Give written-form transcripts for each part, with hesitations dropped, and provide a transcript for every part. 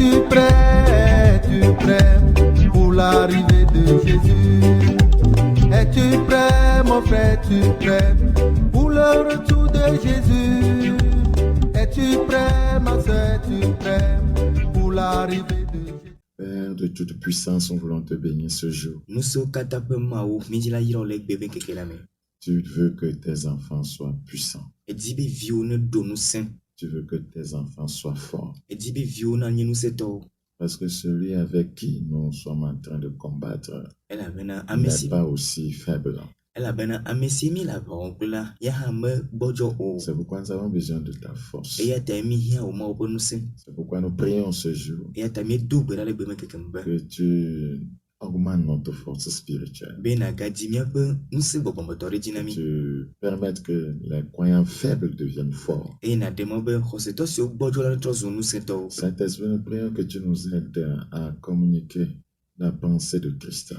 Es-tu prêt pour l'arrivée de Jésus? Es-tu prêt, mon frère, es-tu prêt pour le retour de Jésus? Es-tu prêt, ma soeur, es-tu prêt pour l'arrivée de Jésus? Père de toute puissance, nous voulons te bénir ce jour. Tu veux que tes enfants soient puissants. Tu veux que tes enfants soient forts. Parce que celui avec qui nous sommes en train de combattre n'est pas aussi faible. C'est pourquoi nous avons besoin de ta force. C'est pourquoi nous prions ce jour que tu augmentes notre force spirituelle. Que tu permettes que les croyants faibles deviennent forts. Saint-Esprit, nous prions que tu nous aides à communiquer la pensée de Christ.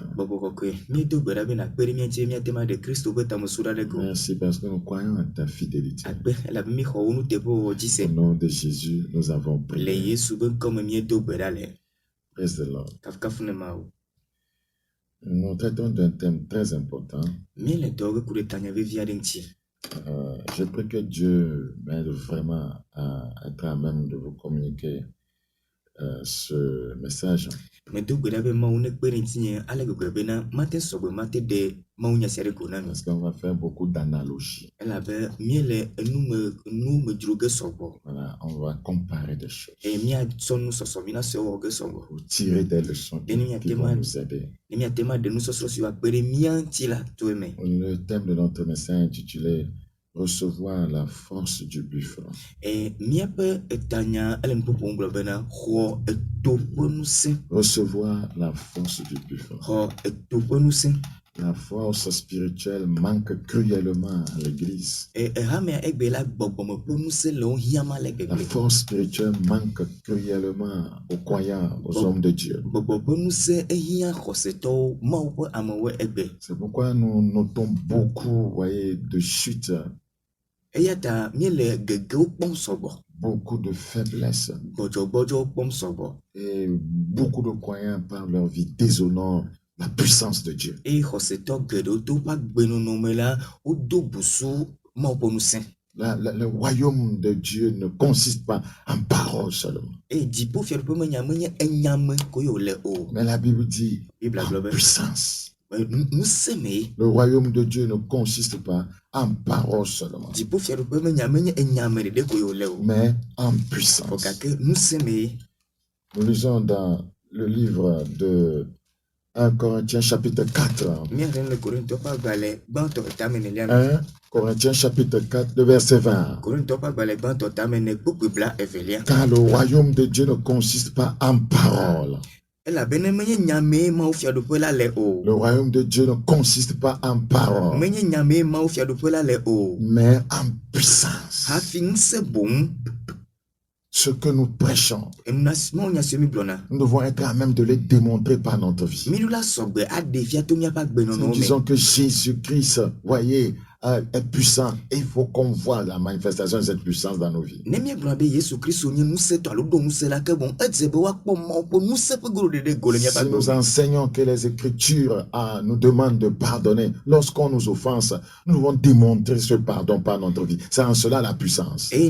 Merci parce que nous croyons à ta fidélité. Au nom de Jésus, nous avons prié. Praise the Lord. Nous traitons d'un thème très important. Je prie que Dieu m'aide vraiment à être à même de vous communiquer ce message. Parce qu'on va faire beaucoup d'analogies. Voilà, on va comparer des choses. Pour tirer des leçons qui vont nous aider. Le thème de notre message est intitulé Recevoir la force du buffle. Recevoir la force du buffle. La force spirituelle manque cruellement à l'église. La force spirituelle manque cruellement aux croyants, aux hommes de Dieu. C'est pourquoi nous notons beaucoup, voyez, de chutes. Beaucoup de faiblesse. Et beaucoup de croyants par leur vie déshonorent la puissance de Dieu. Le royaume de Dieu ne consiste pas en paroles seulement. Mais la Bible dit en puissance. Le royaume de Dieu ne consiste pas en paroles seulement, mais en puissance. Nous lisons dans le livre de 1 Corinthiens chapitre 4. 1 Corinthiens chapitre 4, le verset 20. Car le royaume de Dieu ne consiste pas en paroles. Le royaume de Dieu ne consiste pas en paroles, mais en puissance. Ce que nous prêchons, nous devons être à même de les démontrer par notre vie. Nous disons que Jésus-Christ, voyez, est puissant, et il faut qu'on voit la manifestation de cette puissance dans nos vies. Si nous enseignons que les Écritures nous demandent de pardonner lorsqu'on nous offense, nous devons démontrer ce pardon par notre vie. C'est en cela la puissance. Mais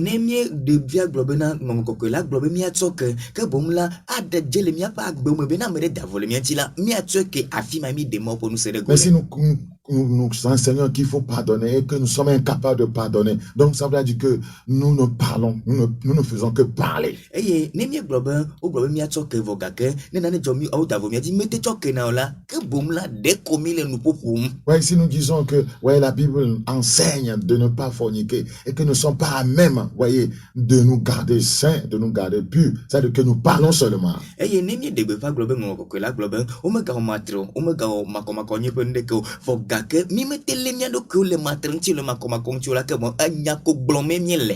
si nous enseignons qu'il faut pardonner et que nous sommes incapables de pardonner, donc ça veut dire que nous ne parlons, nous ne faisons que parler. Ouais, si nous disons que la Bible enseigne de ne pas forniquer et que nous ne sommes pas à même, voyez, de nous garder saints, de nous garder purs, c'est-à-dire que nous parlons seulement.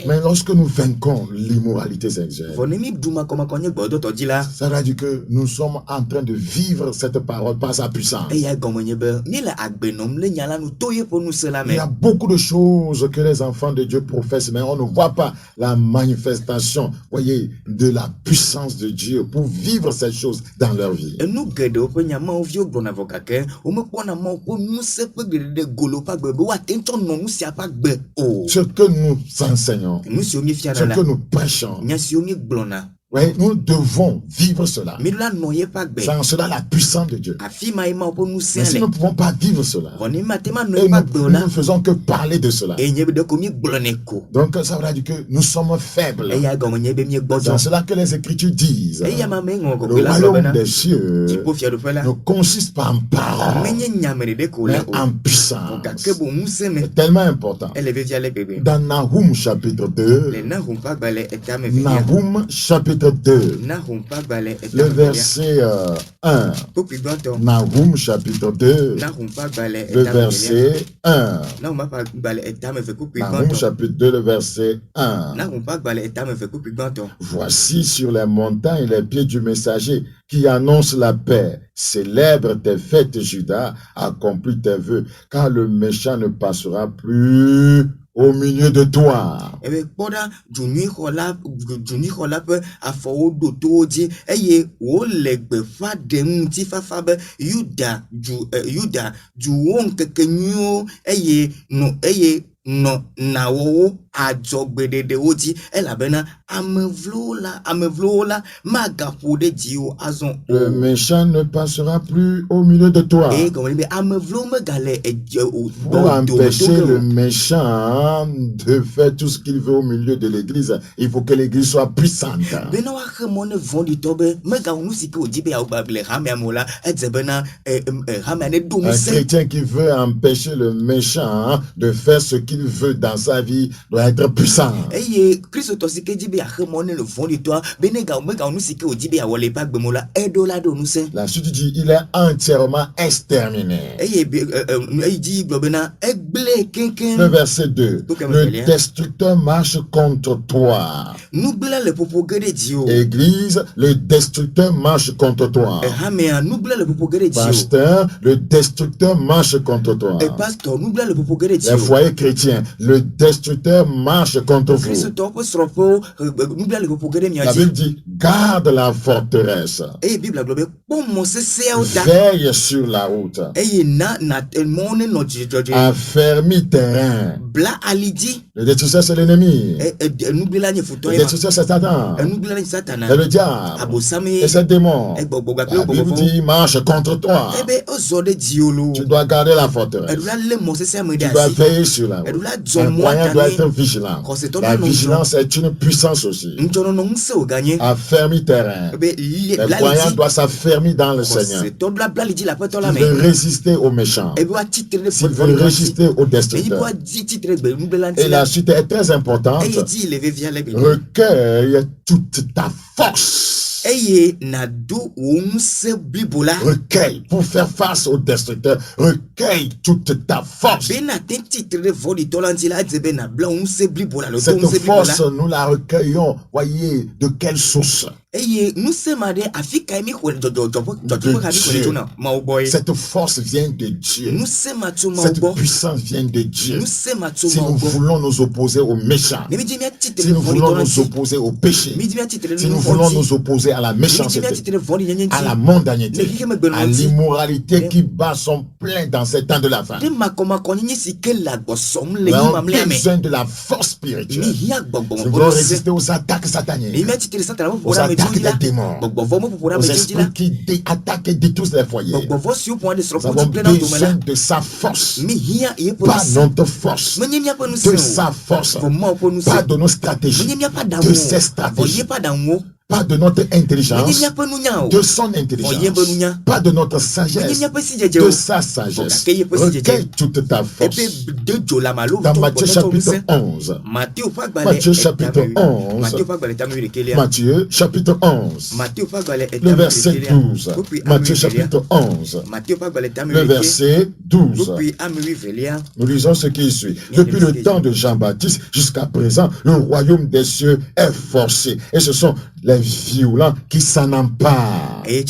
Mais lorsque nous vaincons l'immoralité sexuelle, ça veut dire que nous sommes en train de vivre cette parole par sa puissance. Il y a beaucoup de choses que les enfants de Dieu professent, mais on ne voit pas la manifestation, voyez, de la puissance de Dieu pour vivre ces choses dans leur vie. Ce que nous enseignons, ce que nous prêchons, oui, nous devons vivre cela. Sans cela, la puissance de Dieu. Mais si nous ne pouvons pas vivre cela, et nous ne faisons que parler de cela, donc ça veut dire que nous sommes faibles. C'est cela que les Écritures disent. Le royaume des cieux ne consiste pas en parole, mais en puissance. C'est tellement important. Dans Nahum chapitre 2, Nahum chapitre 2, le verset 1. Nahum chapitre 2, le verset 1. Nahum chapitre 2, le verset 1. Voici sur les montagnes les pieds du messager qui annonce la paix. Célèbre tes fêtes, Judas, accomplis tes vœux, car le méchant ne passera plus au milieu de toi. No na wo adzogbede odi elabena amevlola magafode dio azon. Le méchant ne passera plus au milieu de toi. Pour empêcher le méchant de faire tout ce qu'il veut au milieu de l'église, il faut que l'église soit puissante. Un chrétien qui veut empêcher le méchant de faire ce qu'il veut dans sa vie doit être puissant. La suite dit, il est entièrement exterminé. Le verset 2, le destructeur marche contre toi. Église, le destructeur marche contre toi. Pasteur, le destructeur marche contre toi. Les foyers chrétiens, le destructeur marche contre vous. La Bible dit, garde la forteresse. Veille sur la route. Affermis tes reins. Le destructeur, c'est l'ennemi. Le destructeur, c'est Satan. C'est le diable. Et c'est le démon. La Bible dit, marche contre toi. Tu dois garder la forteresse. Tu dois veiller sur la route. Un croyant doit être vigilant. La vigilance est une puissance aussi. Affermis tes reins. Le croyant doit s'affermir dans le Seigneur. S'il veut résister aux méchants, s'il veut résister aux destructeurs. Et la suite est très importante. Recueille toute ta force. Recueille pour faire face aux destructeurs. Recueille toute ta force. Cette force, nous la recueillons. Voyez de quelle source? Cette force vient de Dieu. Cette puissance vient de Dieu. Si nous voulons nous opposer aux méchants, si nous voulons nous opposer au péché, si nous voulons nous opposer à la méchanceté, à la mondanité, à l'immoralité qui bat son plein dans ces temps de la fin, nous avons besoin de la force spirituelle. Nous voulons résister aux attaques sataniques, aux attaques des démons, aux esprits qui attaquent et détruisent les foyers. Nous avons besoin de sa force, pas notre force, de sa force, pas de nos stratégies, de ses stratégies. pas de notre intelligence, de son intelligence, pas de notre sagesse, de sa sagesse. Recueille toute ta force. Dans Matthieu chapitre 11. Matthieu chapitre 11. Matthieu chapitre 11. Le verset 12. Matthieu chapitre 11. Le verset 12. Nous lisons ce qui suit. Depuis le temps de Jean-Baptiste jusqu'à présent, le royaume des cieux est forcé. Et ce sont les violents qui s'en emparent. Si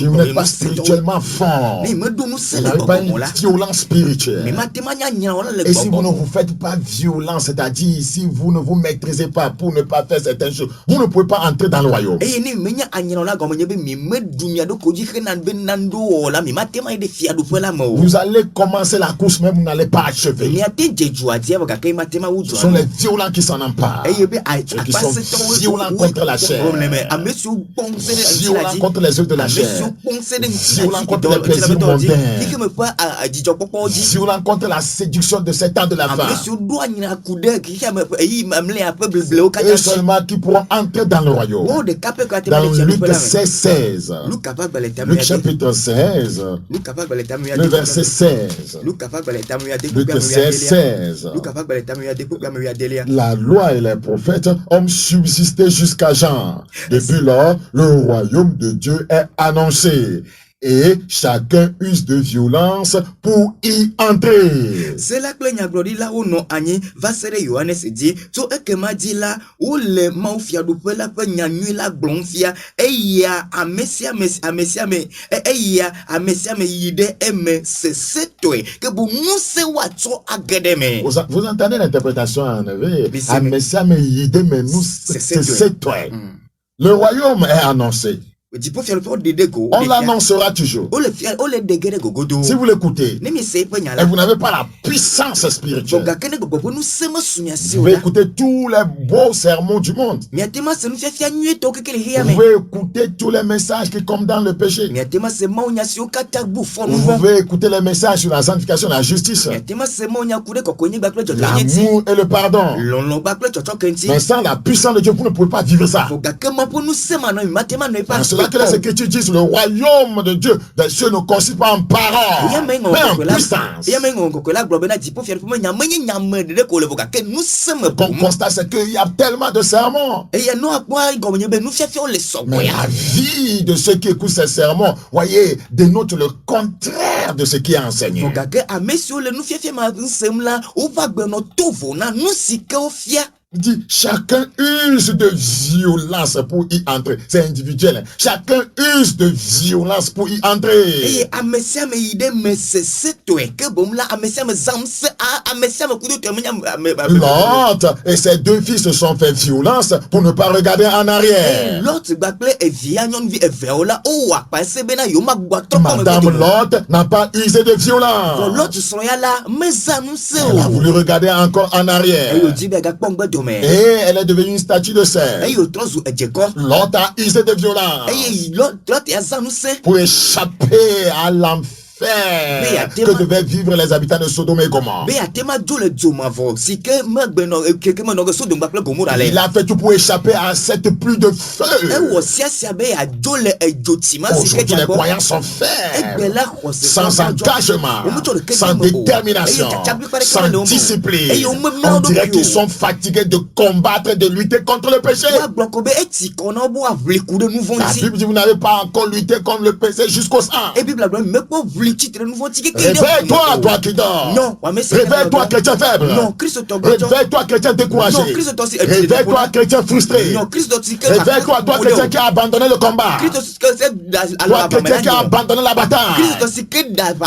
vous n'êtes pas spirituellement fort, vous n'avez pas une violence spirituelle. Et si vous ne vous faites pas violence, c'est-à-dire si vous ne vous maîtrisez pas pour ne pas faire certaines choses, vous ne pouvez pas entrer dans le royaume. Vous allez commencer la course, mais vous n'allez pas achever. Ce sont les violents qui s'en emparent. Et qui sont violents contre la chair. Violents contre les œuvres de la chair. Violents contre les plaisirs mondains. Violents contre la séduction de cet temps de la femme. Et seulement qui pourront entrer dans le royaume. Dans Luc 16. Luc chapitre 16. Le verset 16. Luc 16. La loi et les prophètes ont subsisté jusqu'à Jean. Depuis lors, le royaume de Dieu est annoncé. Et chacun use de violence pour y entrer. C'est là que le là où non ani va se Johannes dit to ekema dit là où le mafia du peu la pe nyanu la blonfia et ya amesia me ya amesia me yide eme c'est toi que vous nous se wato agedeme. Vous entendez l'interprétation en anglais? Amesia me yide me nous c'est toi. Le royaume est annoncé. On l'annoncera toujours. Si vous l'écoutez et vous n'avez pas la puissance spirituelle, vous pouvez écouter tous les beaux sermons du monde. Vous pouvez écouter tous les messages qui comme dans le péché. Vous pouvez écouter les messages sur la sanctification, la justice, l'amour et le pardon. Mais sans la puissance de Dieu, vous ne pouvez pas vivre ça. Que les Écritures disent le royaume de Dieu des cieux ne consiste pas en paroles, mais en puissance. Qu'on constate, c'est qu'il y a tellement de sermons. Mais la vie de ceux qui écoutent ces sermons, voyez, dénote le contraire de ce qui est enseigné. Il dit, chacun use de violence pour y entrer. C'est individuel. Chacun use de violence pour y entrer. Lot et ses deux fils se sont fait violence pour ne pas regarder en arrière. Madame Lot n'a pas usé de violence. Elle a voulu regarder encore en arrière. Et elle est devenue une statue de sel. Lot a usé de violence pour échapper à l'enfer que devaient vivre les habitants de Sodome et Gomorrhe. Il a fait tout pour échapper à cette pluie de feu. Aujourd'hui, les croyants sont faibles, sans engagement, sans détermination, sans discipline. On dirait qu'ils sont fatigués de combattre et de lutter contre le péché. La Bible dit vous n'avez pas encore lutté contre le péché jusqu'au sang. Réveille-toi, toi qui dors. Réveille-toi, chrétien faible. Réveille-toi, chrétien découragé. Réveille-toi, chrétien frustré. Réveille-toi, toi chrétien qui a abandonné le combat. Toi chrétien qui a abandonné la bataille.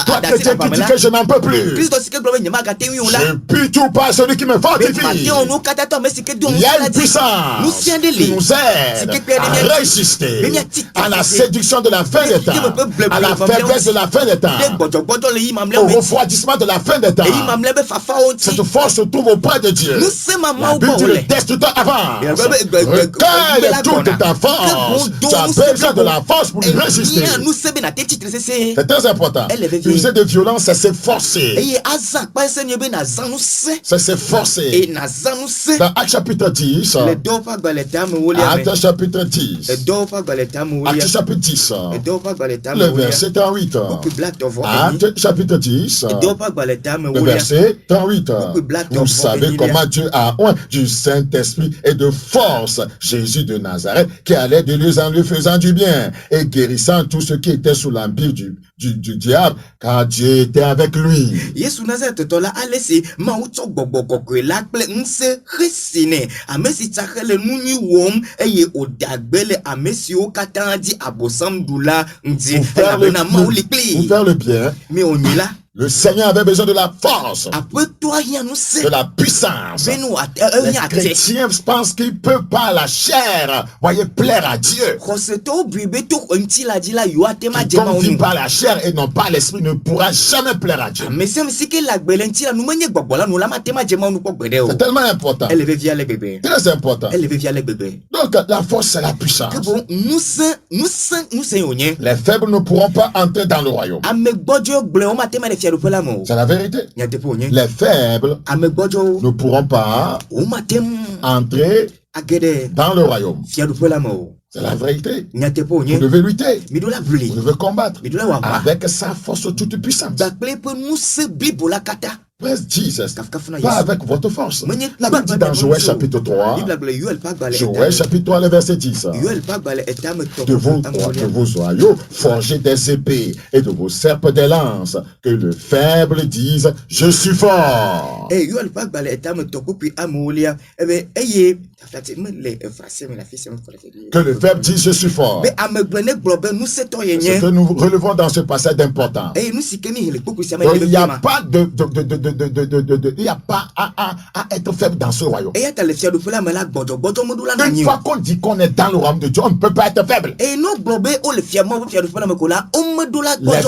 Toi chrétien qui dit que je n'en peux plus. Je puis tout par celui qui me fortifie. Il y a une puissance qui nous aide à résister à la séduction de la fin des temps, à la faiblesse de la fin des temps. au refroidissement de la fin des temps, cette force se trouve auprès de Dieu. La Bible dit le destructeur avance. Recueille toute ta force. Tu as besoin de la force pour résister. C'est très important. User de violence, c'est s'efforcer. C'est s'efforcer. Dans Actes chapitre 10, Actes chapitre 10, Actes chapitre 10, le verset 38. Actes chapitre 10, le verset 38. Vous savez comment Dieu a oint du Saint-Esprit et de force Jésus de Nazareth, qui allait de lieu en lieu faisant du bien et guérissant tous ceux qui étaient sous l'empire du diable, car Dieu était avec lui. Pour faire le bien, le Seigneur avait besoin de la force, de la puissance. Les chrétiens pensent qu'ils ne peuvent pas la chair, voyez, plaire à Dieu. Quiconque vit par la chair et non pas l'esprit ne pourra jamais plaire à Dieu. C'est tellement important. Très important. Donc la force, c'est la puissance. Les faibles ne pourront pas entrer dans le royaume. C'est la vérité. Les faibles ne pourront pas entrer dans le royaume. C'est la vérité. Vous devez lutter. Vous devez combattre avec sa force toute puissante. Praise Jesus. Pas avec votre force. La Bible dit dans Joël chapitre 3, Joël chapitre 3, le verset 10. De vos oyaux, forgez des épées et de vos serpes des lances, que le faible dise, je suis fort. Que le faible dise, je suis fort. Ce que nous relevons dans ce passage important. Il n'y a pas il n'y a pas à être faible dans ce royaume. Une fois qu'on dit qu'on est dans le royaume de Dieu, on ne peut pas être faible. Les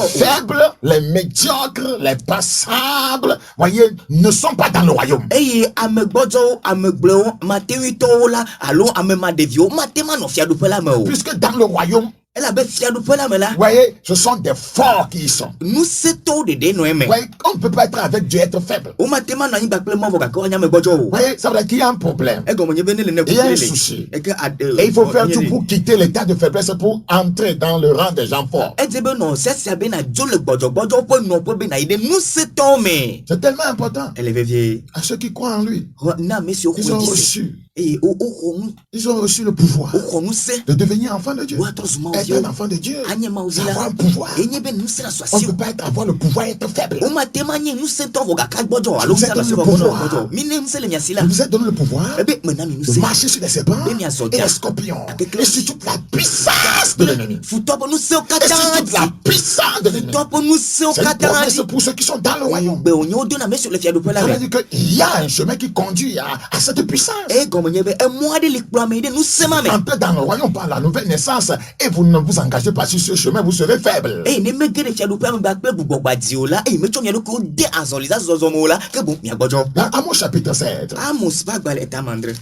faibles, les médiocres, les passables, voyez, ne sont pas dans le royaume. Puisque dans le royaume, voyez, ce sont des forts qui y sont. Voyez, on ne peut pas être avec Dieu, être faible. Voyez, ça veut dire qu'il y a un problème. Il y a un souci. Et il faut faire tout pour quitter l'état de faiblesse pour entrer dans le rang des gens forts. C'est tellement important. À ceux qui croient en lui, ils ont reçu le pouvoir de devenir enfant de Dieu. Être un enfant de Dieu, c'est avoir un pouvoir. On ne peut pas avoir le pouvoir et être faible. Vous êtes donné le pouvoir de marcher sur les serpents et les scorpions et sur toute la puissance de l'ennemi. Et sur toute la puissance de l'ennemi. C'est une promesse pour ceux qui sont dans le royaume. Ça veut dire qu'il y a un chemin qui conduit à cette puissance. Entrez dans le royaume par la nouvelle naissance et vous ne vous engagez pas sur ce chemin, vous serez faible. Dans Amos chapitre 7,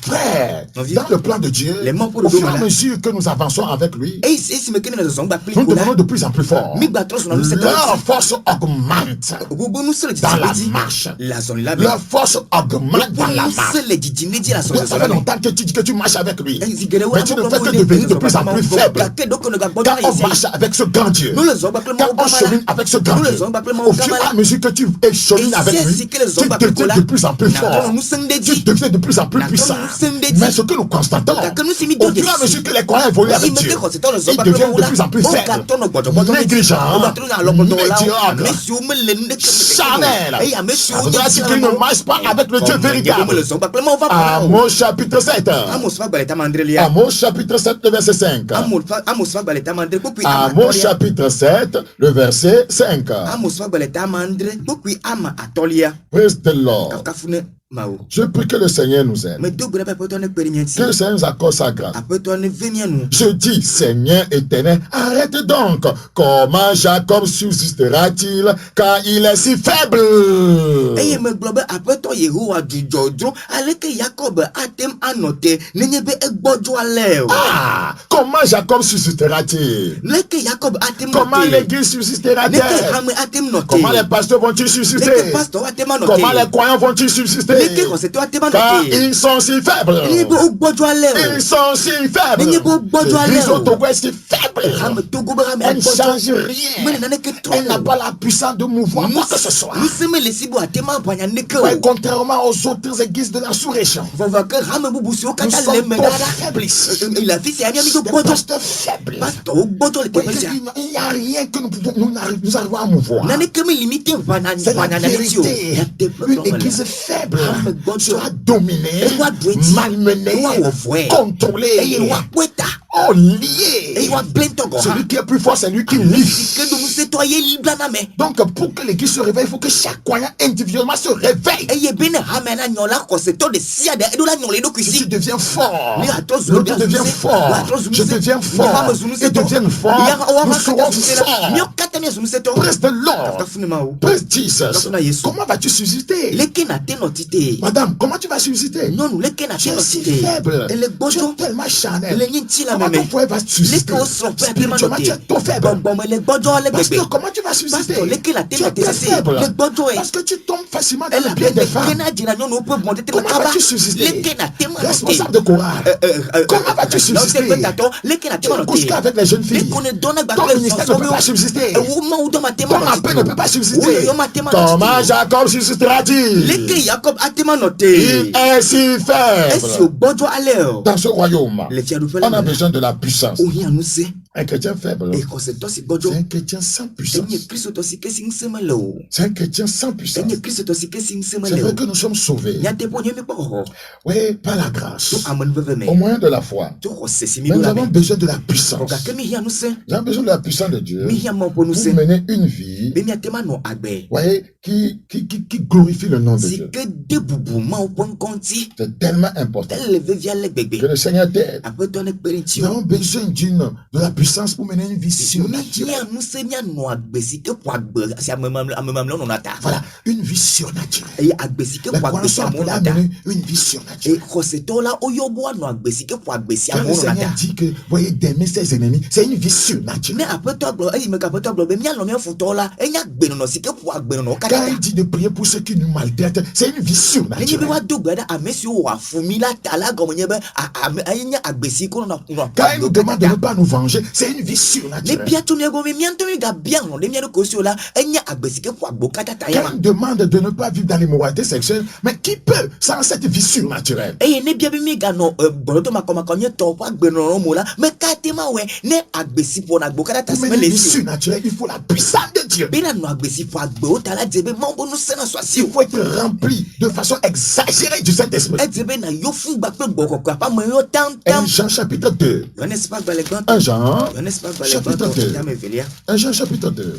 frère, dans le plan de Dieu, au fur et à mesure que nous avançons avec lui, nous devenons de plus en plus forts. Leur force augmente dans la marche. Leur force augmente dans la marche. Ça fait longtemps que tu dis que tu marches avec lui, mais tu ne fais que devenir de plus en plus faible. Quand on marche avec ce grand Dieu, quand on chemine avec ce grand Dieu, au fur et à mesure que tu chemines avec lui, tu deviens de plus en plus fort, tu deviens de plus en plus puissant. Mais ce que nous constatons, au fur et à mesure que les croyants évoluent avec Dieu, ils deviennent de plus en plus faibles, négligents, médiocres, charnels. Ça voudrait dire qu'ils ne marchent pas avec le Dieu véritable. Amos chapitre 7. Amos chapitre 7, le verset 5. Amos chapitre 7, le verset 5. Praise the Lord. Je prie que le Seigneur nous aide. Que le Seigneur nous accorde sa grâce. Je dis, Seigneur éternel, arrête donc. Comment Jacob subsistera-t-il car il est si faible? Ah, comment Jacob subsistera-t-il? Comment l'église subsistera-t-elle? Comment les pasteurs vont-ils subsister? Comment les croyants vont-ils subsister? Car ils sont si faibles. Ils sont si faibles. L'église au Togo est si faible. Elle ne change rien. Elle n'a pas la puissance de mouvoir quoi que ce soit. Ouais, contrairement aux autres églises de la sous-région. Nous sommes trop faibles ici. Des pasteurs faibles. Il n'y a rien que nous arrivons à mouvoir. C'est la vérité. Une église faible sera dominée, malmenée, contrôlée, liée. Celui qui est plus fort, c'est lui qui lit. Donc, pour que l'église se réveille, il faut que chaque croyant individuellement se réveille. Tu deviens fort. L'autre devient fort. Je deviens fort. Ils deviennent forts. Nous serons forts. Presse de l'or. Presse Jesus. Comment vas-tu susciter? Madame, comment tu vas susciter? Tu es si faible. Tu es tellement charnel. Comment ton foyer va susciter? Spirituellement, tu es trop faible. Parce que comment tu vas susciter? Tu es très faible. Parce que tu tombes facilement dans le pied des femmes. Comment vas-tu susciter? Responsable de courage. Comment vas-tu susciter? Tu ne couches qu'avec les jeunes filles. Ton ministère ne peut pas subsister. Ton appel ne peut pas subsister. Comment Jacob subsistera-t-il? Il est si faible. Dans ce royaume, on a besoin de la puissance. Un chrétien faible, c'est un chrétien sans puissance. C'est un chrétien sans puissance. C'est vrai que nous sommes sauvés. Oui, par la grâce. Au moyen de la foi. Mais nous avons besoin de la puissance. Nous avons besoin de la puissance de Dieu pour mener une vie, voyez, qui glorifie le nom de Dieu. C'est tellement important que le Seigneur t'aide. Nous avons besoin de la puissance pour mener une vie surnaturelle. Voilà, une vie surnaturelle. Les croyants sont appelés à mener une vie surnaturelle. Quand le Seigneur dit que, voyez, d'aimer ses ennemis, c'est une vie surnaturelle. Quand il dit de prier pour ceux qui nous maltraitent, c'est une vie surnaturelle. Quand il nous demande de ne pas nous venger, c'est une vie surnaturelle. Quand il demande de ne pas vivre dans l'immoralité sexuelle, mais qui peut sans cette vie surnaturelle? Pour mener une vie surnaturelle, il faut la puissance de Dieu. Il faut être rempli de façon exagérée du Saint-Esprit. 1 Jean chapitre 2. 1 Jean chapitre 2. 1 Jean chapitre 2.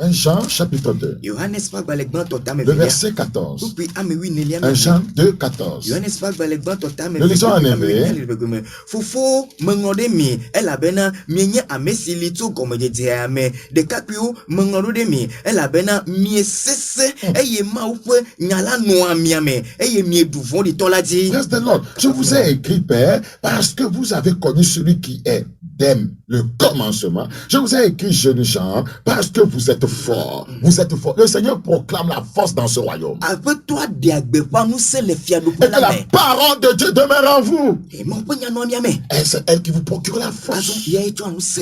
1 Jean chapitre 2. Le verset 14. 1 Jean 2, 14. Nous lisons en hébreu. Reste de l'ordre. Je vous ai écrit, Père, parce que vous avez connu celui qui est dès le commencement. Je vous ai écrit, jeunes gens, parce que vous êtes forts. Vous êtes forts. Le Seigneur proclame la force dans ce royaume. Et que la parole de Dieu demeure en vous. Et c'est elle qui vous procure la force.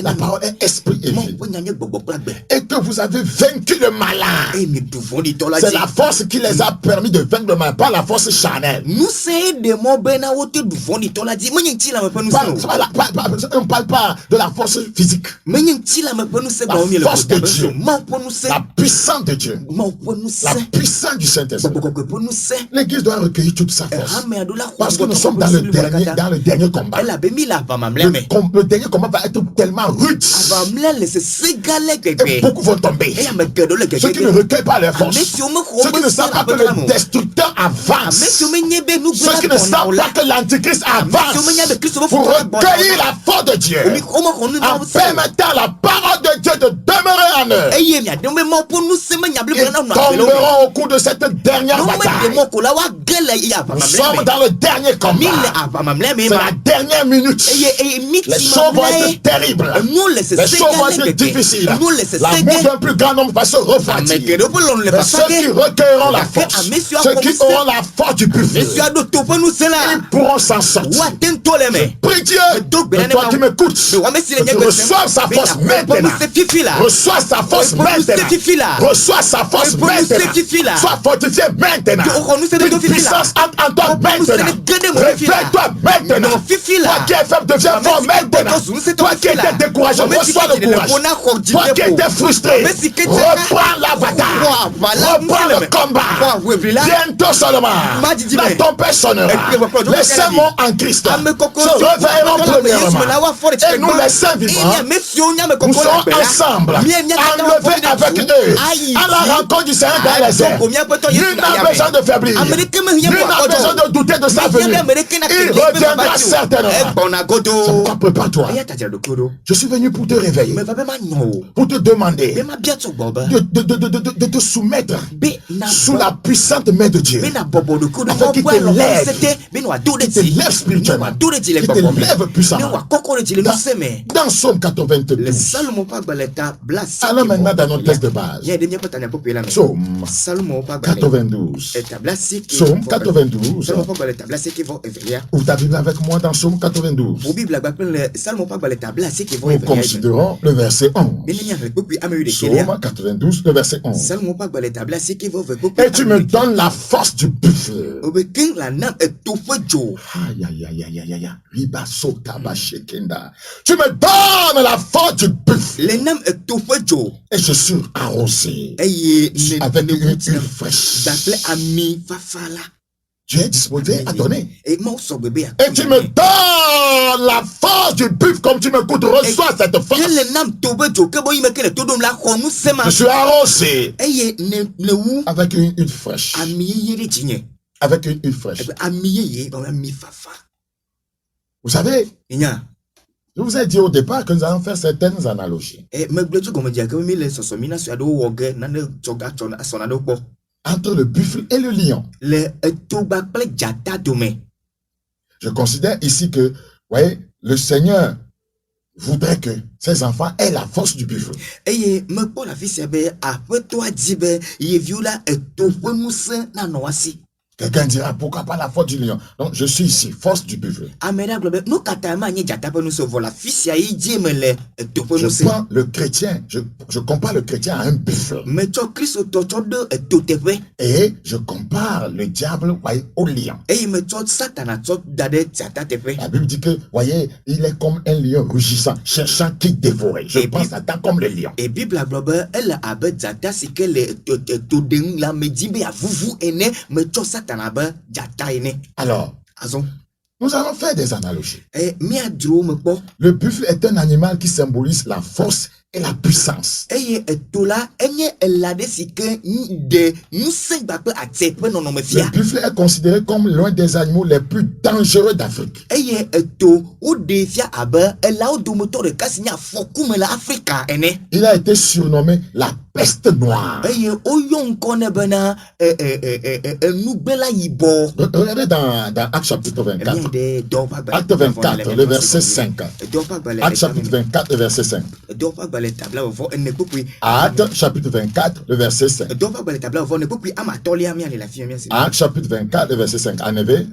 La parole est esprit et vie. Et que vous avez vaincu le malin. C'est la force qui les a permis de vaincre le malin, pas la force charnelle. On ne parle pas de la force physique. La force de Dieu. la puissance de Dieu, la puissance du Saint-Esprit. L'Église doit recueillir toute sa force. Parce que nous sommes dans le dernier combat. Le dernier combat va être tellement rude. Et beaucoup vont tomber. Ceux qui ne recueillent pas leur force. Ceux qui ne savent pas que le destructeur avance. Ceux qui ne savent pas que l'Antichrist avance. Pour recueillir la force de Dieu. En permettant la parole de Dieu de demeurer en eux. Ils tomberont au cours de cette dernière bataille. Nous sommes dans le dernier combat. C'est la dernière minute. Les choses vont être terribles. Les choses vont être difficiles. L'amour d'un plus grand nombre va se refroidir. Mais ceux qui recueilleront la force, ceux qui auront la force du buffet, ils pourront s'en sortir. Prie Dieu, et toi qui m'écoutes, que tu reçoives sa force maintenant. Reçois sa force maintenant. Reçois sa force maintenant. Sois fortifié maintenant. Une puissance entre en toi maintenant. Réveille-toi maintenant. Toi qui es faible, deviens fort maintenant. Toi qui étais découragé, reçois le courage. Toi qui étais frustré, reprends la bataille. Reprends le combat. Bientôt seulement, la tempête sonnera. Les saints morts en Christ se réveilleront premièrement. Et nous les saints vivants, nous serons ensemble, enlevés avec eux, à la rencontre du Seigneur dans les airs. Nul n'a besoin de faiblir. Nul n'a besoin de douter de sa venue. Il reviendra certainement. C'est pourquoi prépare-toi. Je suis venu pour te réveiller, pour te demander de te soumettre sous la puissante main de Dieu, afin qu'il te lève spirituellement, qu'il te lève puissamment. Dans Psaume 92, allons maintenant dans notre texte de base. Psaume 92. Psaume 92. Vous avez avec moi dans Psaume 92. Nous considérons le verset 11. Psaume 92, le verset 11. Et tu me donnes la force du buffle. Aïe, aïe, aïe, aïe, aïe, aïe. Tu me donnes la force du buffle. Et je suis arrosé avec une huile fraîche. Tu es disposé à donner. Et tu me donnes la force du buffle comme tu me coûtes. Reçois cette force. Je suis arrosé avec une huile fraîche. Avec une huile fraîche. Vous savez, je vous ai dit au départ que nous allons faire certaines analogies entre le buffle et le lion. Je considère ici que, voyez, le Seigneur voudrait que ses enfants aient la force du buffle. Quelqu'un dira, pourquoi pas la force du lion? Donc, je suis ici, force du buffle. Je prends le chrétien, je compare le chrétien à un buffle. Et je compare le diable au lion. La Bible dit que, voyez, il est comme un lion rugissant, cherchant qui dévorer. Je pense à Satan comme le lion. Alors, nous allons faire des analogies. Le buffle est un animal qui symbolise la force et la puissance. Le buffle est considéré comme l'un des animaux les plus dangereux d'Afrique. Il a été surnommé la peste noire. Regardez dans Actes chapitre 24. Acte 24, le verset 5. Acte chapitre 24, le verset 5. Acte chapitre 24, le verset 5. Acte chapitre 24, le verset 5. En effet,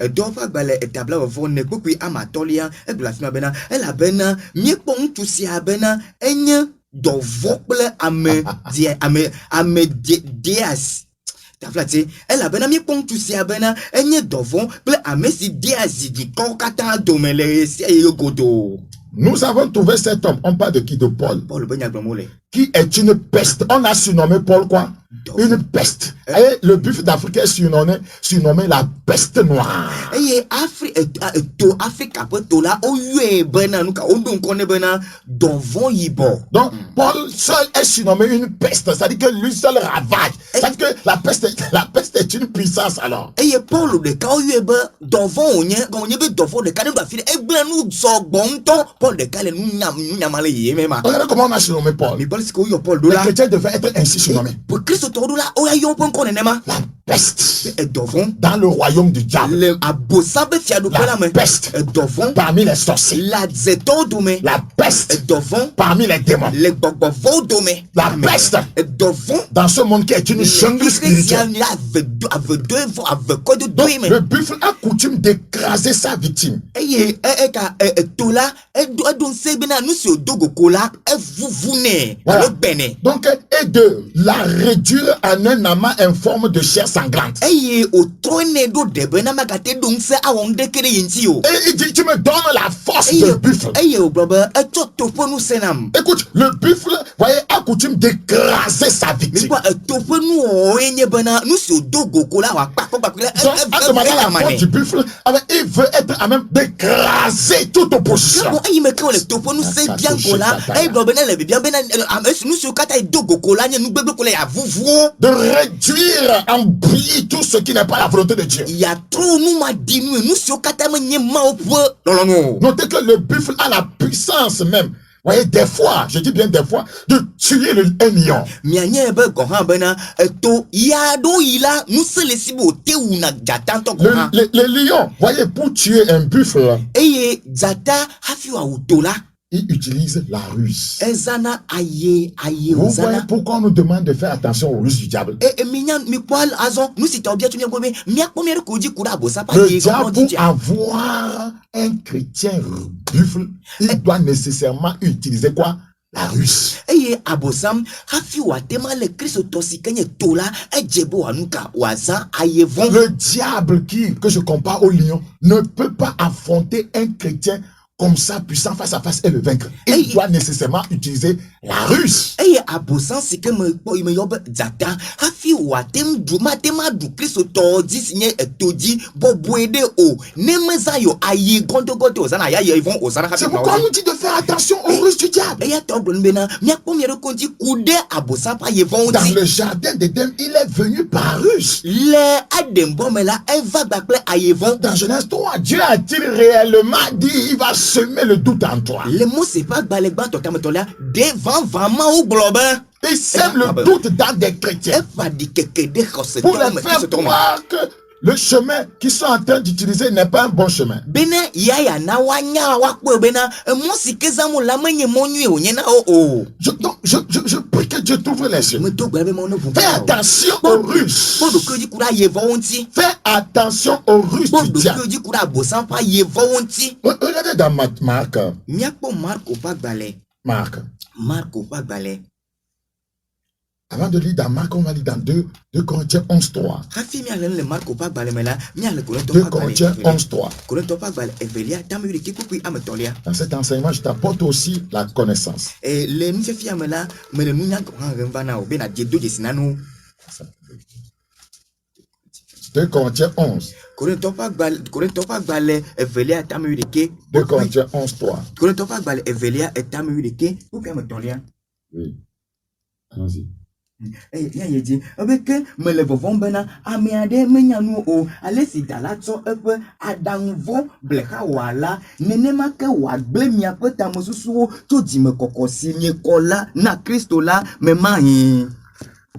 Nous avons trouvé cet homme. On parle de qui? De Paul. Qui est une peste. On a surnommé Paul quoi? Une peste. Et le buffle d'Afrique est surnommé la peste noire. Donc, Paul seul est surnommé une peste. C'est-à-dire que lui seul ravage. C'est-à-dire que la peste est une puissance alors. Regardez comment on a surnommé Paul. Les chrétiens devaient être ainsi surnommés. La peste dans le royaume du diable. La peste parmi les sorciers. La peste parmi les démons. La peste dans ce monde qui est une jungle spirituelle. Donc, le buffle a coutume d'écraser sa victime. Voilà. Donc, et de la réduire en un amas informe de chair sanglante. Et il dit, tu me donnes la force du buffle. Écoute, le buffle, voyez, a coutume d'écraser sa victime. Donc, en demandant la force du buffle, il veut être à même d'écraser toute opposition. De réduire en bris tout ce qui n'est pas la volonté de Dieu. Notez que le buffle a la puissance même. Voyez, des fois, je dis bien des fois, de tuer un lion. Le lion, voyez, pour tuer un buffle, il utilise la ruse. Vous voyez pourquoi on nous demande de faire attention aux ruses du diable. Le diable, pour avoir un chrétien buffle, il doit nécessairement utiliser quoi? La ruse. Le diable que je compare au lion ne peut pas affronter un chrétien comme ça, puissant face à face et le vaincre. Il doit nécessairement utiliser la ruse. C'est pourquoi on nous dit de faire attention aux ruses du diable. Dans le jardin d'Éden, il est venu par ruse. Dans Genèse 3, Dieu a-t-il réellement dit il va semer le doute en toi? Il sème le doute dans des chrétiens pour les faire croire que le chemin qu'ils sont en train d'utiliser n'est pas un bon chemin. Je prie que Dieu t'ouvre les yeux. Fais attention aux Russes. Fais attention aux Russes du diable. Regardez dans Marc. Avant de lire dans Marc, on va lire dans 2 Corinthiens 11:3. 2 Corinthiens 11:3. Dans cet enseignement, je t'apporte aussi la connaissance. 2 Corinthiens 11. 2 Corinthiens 11:3. Oui. Allons-y.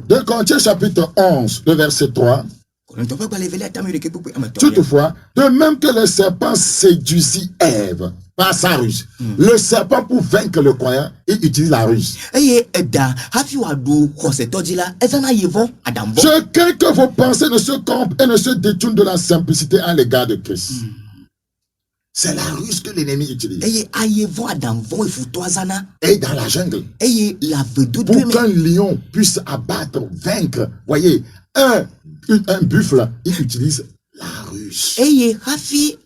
De Corinthiens chapitre 11, le verset 3. Toutefois, de même que le serpent séduisit Ève par sa ruse, le serpent pour vaincre le croyant, il utilise la ruse. Je crains que vos pensées ne se corrompent et ne se détournent de la simplicité à l'égard de Christ. C'est la ruse que l'ennemi utilise. Et dans la jungle, pour qu'un lion puisse abattre, vaincre, voyez, un buffle, il utilise la ruse. Eye hafi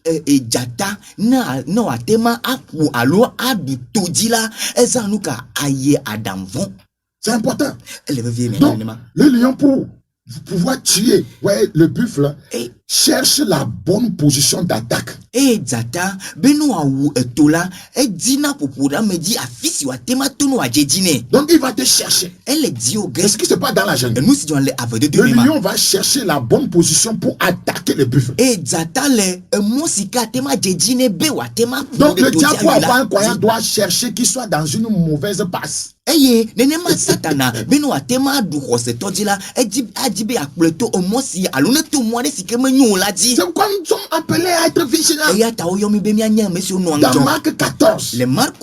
jata na watema apu alo adu tojila ezanuka aye adamvon. C'est important. Donc, le lion pour pouvoir tuer le buffle cherche la bonne position d'attaque. Zata beno awu etola dina popura me di afisi watema tono ajedine. Donc il va te chercher. Elle dit au gars. Est-ce qui se passe dans la jungle? Nous si on les avait de le lion va chercher la bonne position pour attaquer le buffle. Zata le mosika tema jedine be watema. Donc le diable pour avoir un croyant doit chercher qu'il soit dans une mauvaise passe. Nenema satana beno atema du rose todila ajibe akpleto omosi alone to mo de sikeme nyola di. C'est pourquoi nous sommes appelés à être vigilants. Dans Marc 14. Le Marc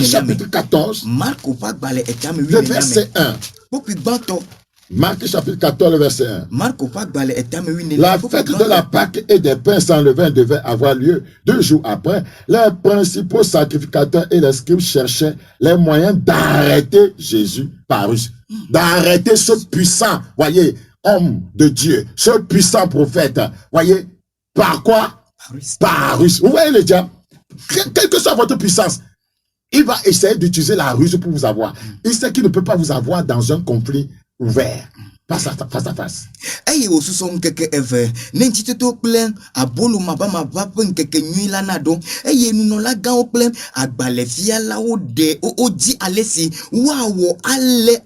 chapitre 14. Le verset 1. Marc chapitre 14, le verset 1. La fête de la Pâque et des pains sans levain devait avoir lieu 2 jours après. Les principaux sacrificateurs et les scribes cherchaient les moyens d'arrêter Jésus par ruse. D'arrêter ce puissant, voyez, homme de Dieu, ce puissant prophète, voyez, par quoi? Par ruse. Vous voyez le diable? Quelle que soit votre puissance, il va essayer d'utiliser la ruse pour vous avoir. Il sait qu'il ne peut pas vous avoir dans un conflit ouvert, face à face. Aïe, au sous-son keke eve, n'entite to plein, à bolo mabama vapen keke nuit la nado, aïe, nous non la gan au plein, à balefia la ou de, o di alesi, wawo, alle,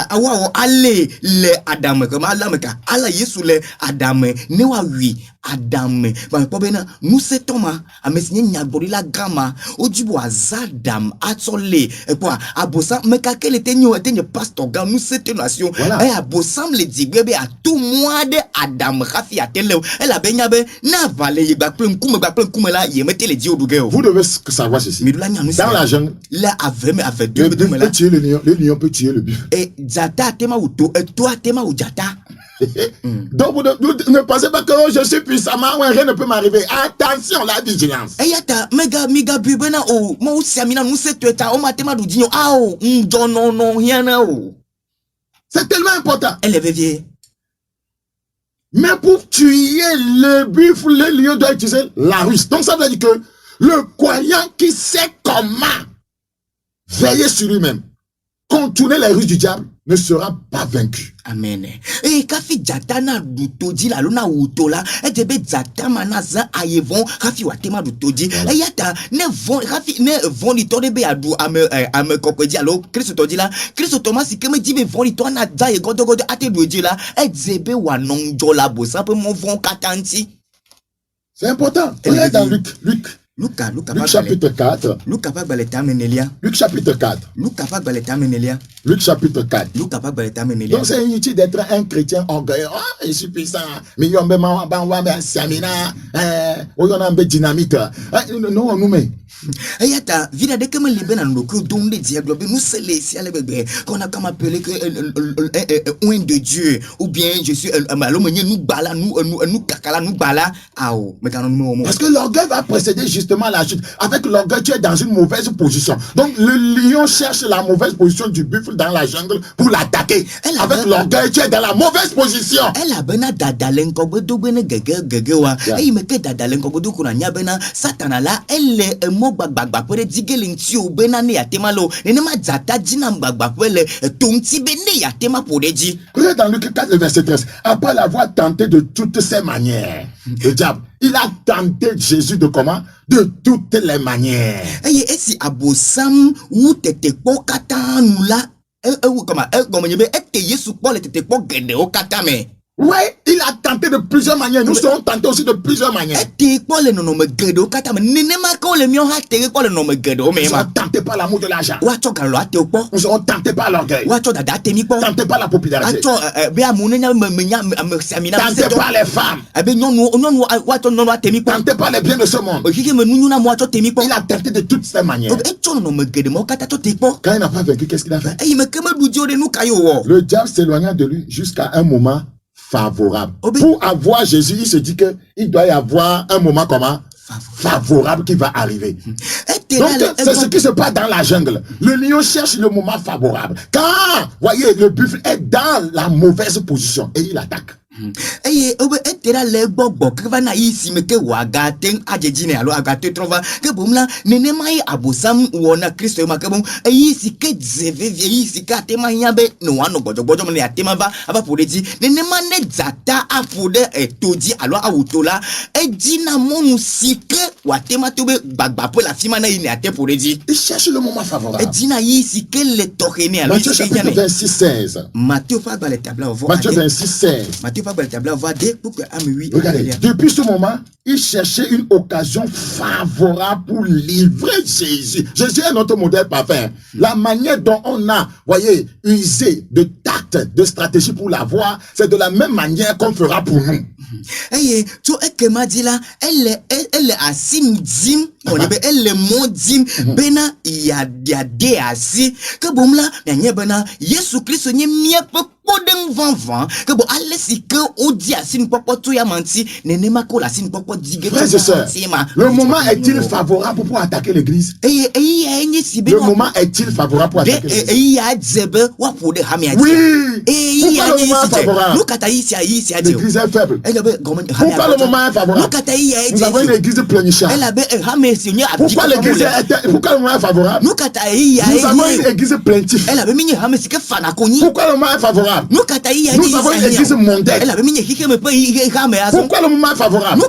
awawo ale le adame comme alameka ala yesu le adame ne wa wi adame ba ko bena nous c'est Thomas amesinye nyagbori la gama ojibo azadam atole et quoi abosa meka quel était nye pasteur ga nous c'est nation et abosam le dibebe a tout mois de adam rafi atele elle a benyabe na vale ye gba plein kume la ye mette le dio duge. Vous devez savoir ceci. Dans la jungle là avec deux là le lion peut tuer le buffle. Et Zata tema uto, et toi tema ou Jata. Donc vous ne pensez pas que je suis puissamment, rien ne peut m'arriver. Attention, la vigilance. Et yata, mega bubena o, mo siamina nous c'est toi, o matema du dino, ao, non, rien o. C'est tellement important. Elle est vieille. Mais pour tuer le buffle, le lion doit utiliser la ruse. Donc ça veut dire que le croyant qui sait comment veiller sur lui-même, contourner les ruses du diable, ne sera pas vaincu. Amen. Et kafi jatana du toji la luna utola, et debe zatama na za ayevon, kafi watema du toji, et yata ne von li tode be adu ame kokweji alo, Christ toji la, Christ Thomas si keme dibe von li to na za ye godo ate doji la, et debe wanon jola bo, simplement von katanti. C'est important. Regardez dans Luc chapitre 4. Luc chapitre 4. Luc chapitre 4. Donc c'est inutile d'être un chrétien orgueilleux. Oh, je suis puissant. Mais il y a un samina. Il y a un dynamite. Non, nous mais. Ayata, vida de comme les bénans nous donnent des diaglobes, nous c'est les si à bébé, qu'on a comme appelé que oin de Dieu, ou bien je suis malomenier, nous bala, nous kakala, nous bala, mais quand nous. Parce que l'orgueil va précéder justement la chute. Avec l'orgueil, tu es dans une mauvaise position. Donc le lion cherche la mauvaise position du buffle dans la jungle pour l'attaquer. Avec l'orgueil, tu es dans la mauvaise position. Elle a bena dadalen kobodo bene gegewa. Et me que dadalen kobodo kuranya bena satanala, elle est bagba pere digelin tio benane ya temalo nenema zata dina bagba pele tonti bene ya tema poreji. Regardez dans Luc 4 le verset 13. Après l'avoir tenté de toutes ses manières, le diable, il a tenté Jésus de comment? De toutes les manières. Et si abosam ou tete pokata nula comment yebe ete Yesu Paul tete pokede o katame. Oui, il a tenté de plusieurs manières. Nous serons tentés aussi de plusieurs manières. Nous ne serons tentés par l'amour de l'argent. Nous serons tentés par l'orgueil. Tentés par la popularité. Tentés par les femmes. Tentés par les biens de ce monde. Il a tenté de toutes ces manières. Quand il n'a pas vaincu, qu'est-ce qu'il a fait? Le diable s'éloigna de lui jusqu'à un moment favorable. Pour avoir Jésus, il se dit que il doit y avoir un moment comment? Favorable qui va arriver. Donc, c'est ce qui se passe dans la jungle. Le lion cherche le moment favorable. Quand, voyez, le buffle est dans la mauvaise position et il attaque. Eye obe etera le gbogbo ke va na isi me ke waga ten ajejine alo aga te trova ke bomla nene mai abosam wona Kristo ma ke bom isi ke zeve vie isi ka te ma nya be no wano bojo me atema ba aba podeji nene ma ne zata afode etoji alo awutola ejina monu sike watema tobe gbagba po la fima na ine ate podeji. Il cherche le moment favorable. Ejina isi ke le tokene alo Matthieu chapitre 26 16. Matthieu pas dans le tableau Matthieu 26 16. Matthieu pas dans le tableau va dire pour que regardez, depuis ce moment, il cherchait une occasion favorable pour livrer Jésus. Jésus est notre modèle parfait. La manière dont on a, voyez, usé de tact, de stratégie pour l'avoir, c'est de la même manière qu'on fera pour nous. Hey, tu es que m'a dit là, elle est assis dim, elle est mon dim, bena il y a des assis que bon là, mais bena Jésus Christ n'y mieux pas podeng van que bon allez si que on dit assis papa tout ya menti, n'est ma cola assis papa dit frères et sœurs, le moment est-il favorable pour attaquer l'église? Le moment est-il favorable pour attaquer l'église? Oui. Pourquoi le moment est favorable? L'église est faible. Pourquoi le moment est favorable? Nous avons une église pleurnichante. Pourquoi l'église est pourquoi le moment est favorable? Nous avons une église plaintive. Pourquoi le moment est favorable? Nous avons une église mondaine. Pourquoi le moment est favorable?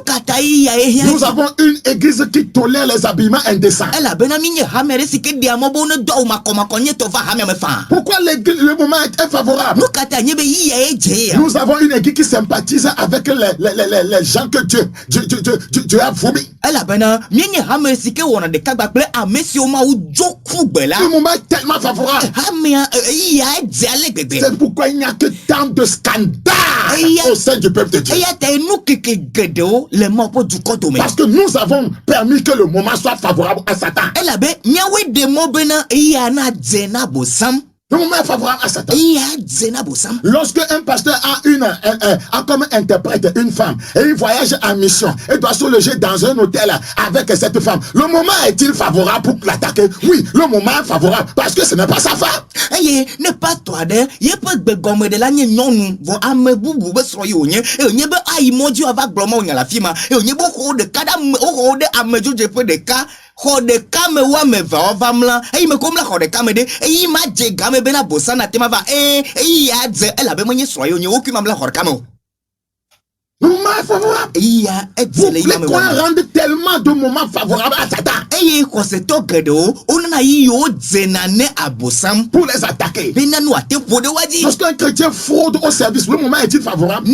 Nous avons une église qui tolère les habillements indécents. Pourquoi le moment est favorable? Nous avons une église qui sympathise avec les gens que Dieu a vomi. Le moment est tellement favorable. C'est pourquoi il n'y a que tant de scandales au sein du peuple de Dieu. Parce que nous avons permis que le moment soit favorable à Satan. Le moment est favorable à Satan. Lorsque un pasteur a comme interprète une femme et il voyage en mission et doit se loger dans un hôtel avec cette femme, le moment est-il favorable pour l'attaquer? Oui, le moment est favorable parce que ce n'est pas sa femme. Ne pas toi de, y'a pas de gomme de la non, vos âmes boubou, soyons, et on y a un imodio avec blomon à la fima, et on y a beaucoup de cadam, au de amejo de peu de cas. Hode kame wa me va vamla e me komla hode kame de e ma je game bena bosana tema va ya dze ela be monye soyo nye oku mamla hode kame. Le moment est favorable. Vous voulez qu'on rende tellement de moments favorables à Satan pour les attaquer. Lorsqu'un chrétien fraude au service, le moment est-il favorable?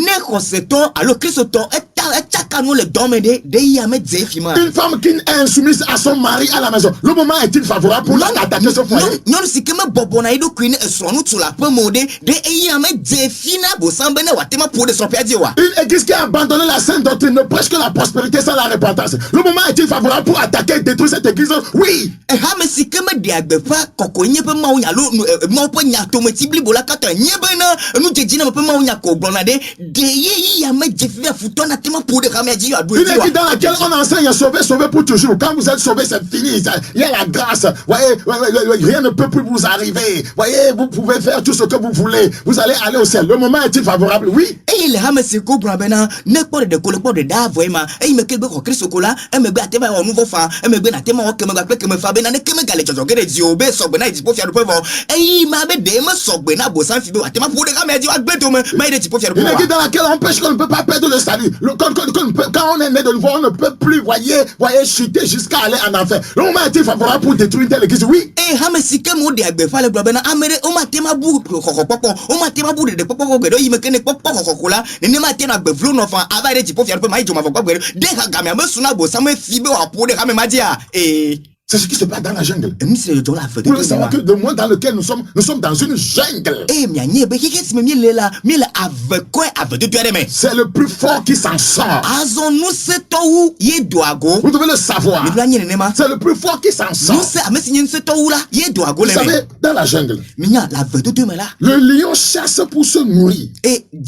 Une femme qui est insoumise à son mari à la maison, le moment est-il favorable pour l'attaquer ce foyer? Une église qui a abandonné la sainte doctrine ne prêche que la prospérité sans la repentance. Le moment est-il favorable pour attaquer et détruire cette église? Oui. Une église dans laquelle on enseigne sauver pour toujours. Quand vous êtes sauvé, c'est fini. Il y a la grâce. Voyez, rien ne peut plus vous arriver. Voyez, vous pouvez faire tout ce que vous voulez. Vous allez aller au ciel. Le moment est-il favorable? Oui. Ne pas de collecteur de d'avoima et me kebe ko Christ kola e me gba tema o nouveau fa e me gbe na tema o ke me gba ke me fa be na ne ke me gale jojo gere di o be so gbe na di po fia do po e ma be de me so gbe na bo san fi be wa tema pour de ka me di wa gbe to me ma de di po fia do po. Une église dans laquelle on pêche qu'on ne peut pas perdre le salut. Quand on est né de nouveau, on ne peut plus voyez chuter jusqu'à aller en enfer. Le moment est favorable pour détruire telle église? Oui. E ha me sike mo de agbe fa le gbe na amere o ma tema bu kokoko o ma tema bu de popo gbe do yi me ke ne popo kokoko la ne ma tema gbe vlo no fa ava de di po fia do po ma ijoma fo gbe de ha ga me suna bo sa me fi be wa po de ha me ma dia c'est ce qui se passe dans la jungle. Vous voulez savoir que le monde dans lequel nous sommes dans une jungle. C'est le plus fort qui s'en sort. Vous devez le savoir. C'est le plus fort qui s'en sort. Vous savez, dans la jungle, le lion chasse pour se nourrir. Et nous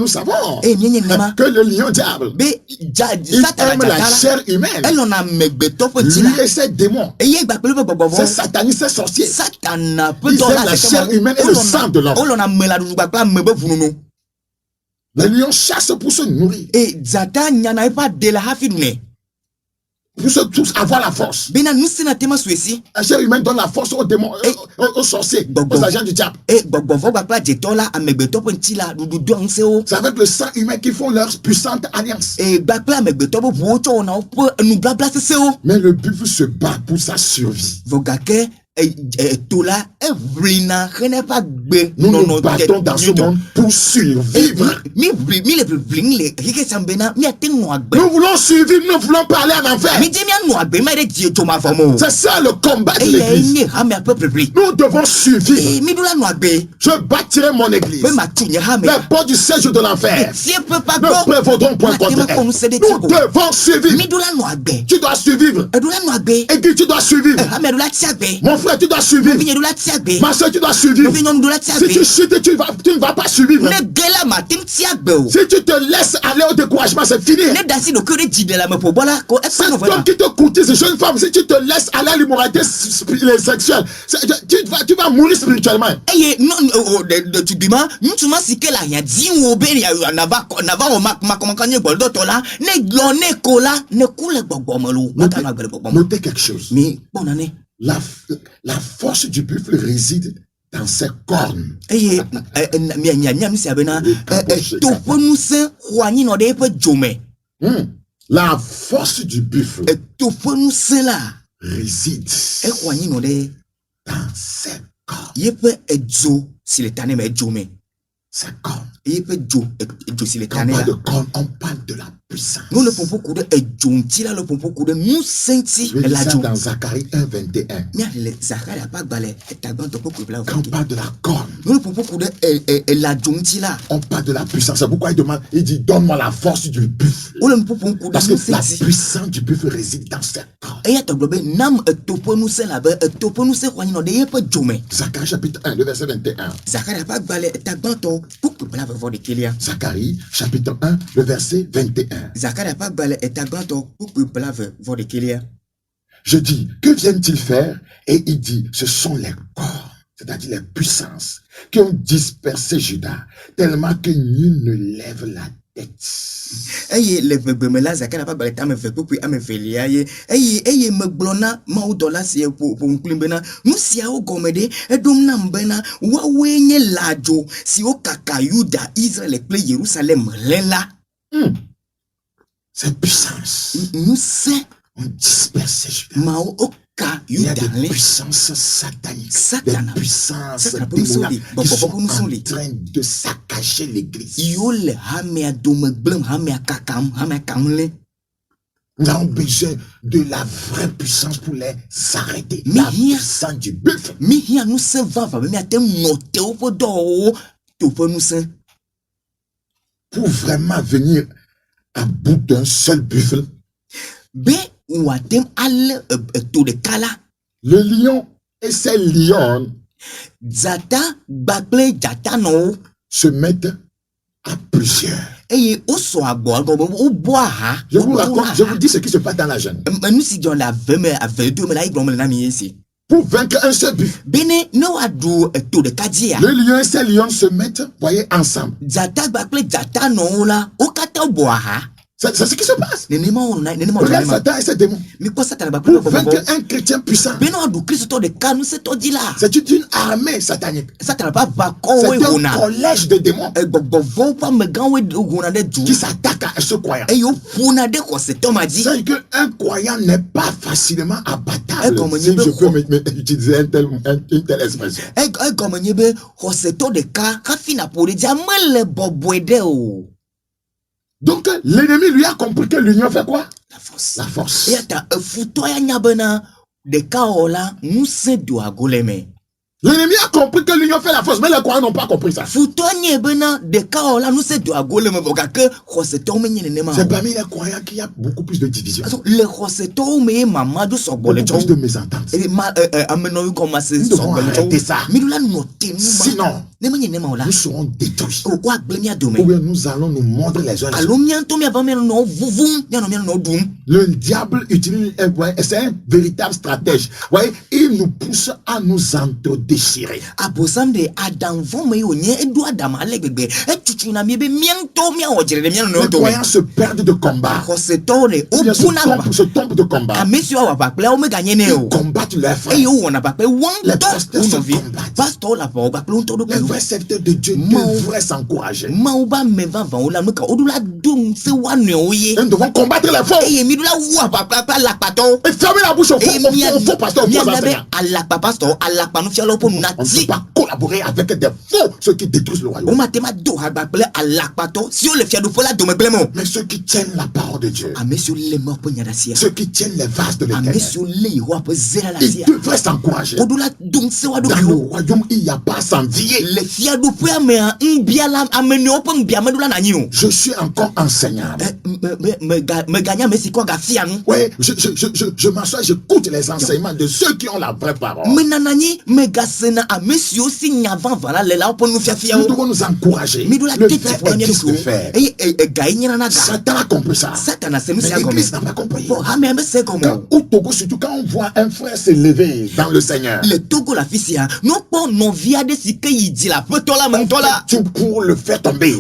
savons que le lion diable, il aime la chair humaine. Lui et ses démons, ses satanistes, ses sorciers, ils aiment la chair humaine et le sang de l'homme. Les lions chassent pour se nourrir. Et zata nyana pas de la hafidune. Pour se tous avoir la force. Bena nous c'est na tema suesi. Un cher humain donne la force aux démons, aux sorciers, aux agents du diable. Et bobo va pas jetola amegbeto pentila du dongseo. C'est avec le sang humain qu'ils font leur puissante alliance. Et bakla amegbeto bo wocho na po nous blabla seo. Mais le buffle se bat pour sa survie. Vogake tola evrina rene pas gbe. Nous nous battons dans ce monde pour survivre. Mi le bling le hike sambena mi aten no agbe. Nous voulons survivre, nous voulons parler en enfer. Mi demi no agbe ma de die to ma famo. C'est ça le combat de l'église. Nous devons survivre. Mi dula no agbe. Je bâtirai mon église. Les portes du séjour de l'enfer ne prévaudront point contre elle. Nous devons survivre. Tu dois survivre. Et puis tu dois survivre. Mon frère, tu dois survivre. Ma soeur, tu dois survivre. Si tu chutes, tu ne vas pas survivre. Si tu te laisses aller au découragement, c'est fini. C'est toi qui te courtise, jeune femme. Si tu te laisses aller à l'immoralité sexuelle, tu vas mourir spirituellement. Tu dis, nous si que la ya di wo be ya nava o makomakanye goldo tola ne glone kola ne kule gbogbomalu. Notez quelque chose. Mais bon année. La force du buffle réside dans ses cornes. La force du buffle réside dans ses cornes. Ses cornes. On parle de cornes, on parle de la puissance. Nous le pompons coup de Edjonti, le pompons coup de nous senti la dans Zacharie 1:21. Zacharie a pas balé. Quand on parle de la corne, nous le pompons coup de la Jonti là. On parle de la puissance. C'est pourquoi il demande, il dit donne-moi la force du buffle. Parce que la puissance du buffle réside dans cette corne. Zacharie chapitre 1, le verset 21. Zacharie a pas balé. Zacharie chapitre 1, le verset 21. Je dis, que viennent-ils faire? Et il dit, ce sont les corps, c'est-à-dire les puissances, qui ont dispersé Juda, tellement que nul ne lève la tête. Cette puissance ont dispersé Juda. Il y a des puissances sataniques, des puissances démoniaques qui sont en train de saccager l'église. Nous avons besoin de la vraie puissance pour les arrêter. La puissance du buffle. Pour vraiment venir à bout d'un seul buffle. Le lion et ses lionnes se mettent à plusieurs. Je vous dis ce qui se passe dans la jungle. Pour vaincre un seul buffle, le lion et ses lionnes se mettent, voyez, ensemble. C'est ce qui se passe. Regarde Satan et ses démons. Pour vaincre un chrétien puissant, c'est une armée satanique. C'est un collège de démons qui s'attaque à ce croyant. C'est qu'un croyant n'est pas facilement abattable. Si je peux utiliser une telle expression. Donc, l'ennemi lui a compris que l'union fait quoi? La force. La force. L'ennemi a compris que l'union fait la force, mais les croyants n'ont pas compris ça. C'est parmi les croyants qu'il y a beaucoup plus de division. Beaucoup plus de mésententes. Nous devons arrêter ça. Sinon, nous serons détruits. Ou bien nous allons nous mordre les uns les autres. Le diable utilise, c'est un véritable stratège. Voyez, il nous pousse à nous introduire déchiré. Les croyants se perdent de combat. Ils se trompent de combat. Ils combattent leurs frères. Les pasteurs se combattent. Les vrais serviteurs de Dieu devraient s'encourager. Nous devons combattre les faux. Et fermer la bouche aux faux pasteurs, aux faux enseignants. On ne peut pas collaborer avec des faux, ceux qui détruisent le royaume. Mais ceux qui tiennent la parole de Dieu, ceux qui tiennent les vases de l'Éternel, ils devraient s'encourager. Dans le royaume, il n'y a pas à s'envier. Je suis encore enseignable. Oui, je m'assois, j'écoute les enseignements de ceux qui ont la vraie parole. Nous devons nous encourager. Le faire est juste de faire. Satan a compris ça. Mais l'Église n'a pas compris. Au Togo, surtout quand on voit un frère s'élever dans le Seigneur, tu pour le faire tomber.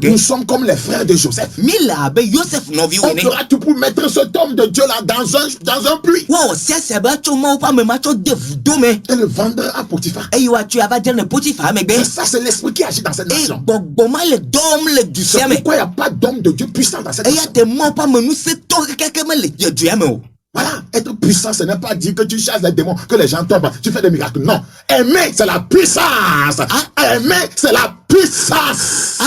Nous sommes comme les frères de Joseph. On fera tout pour mettre cet homme de Dieu là dans un puits. Et le vendre à Potiphar. Et ça, c'est l'esprit qui agit dans cette nation. C'est pourquoi il n'y a pas d'homme de Dieu puissant dans cette nation. Voilà, être puissant, ce n'est pas dire que tu chasses les démons, que les gens tombent, tu fais des miracles. Non, aimer, c'est la puissance. Aimer, c'est la puissance.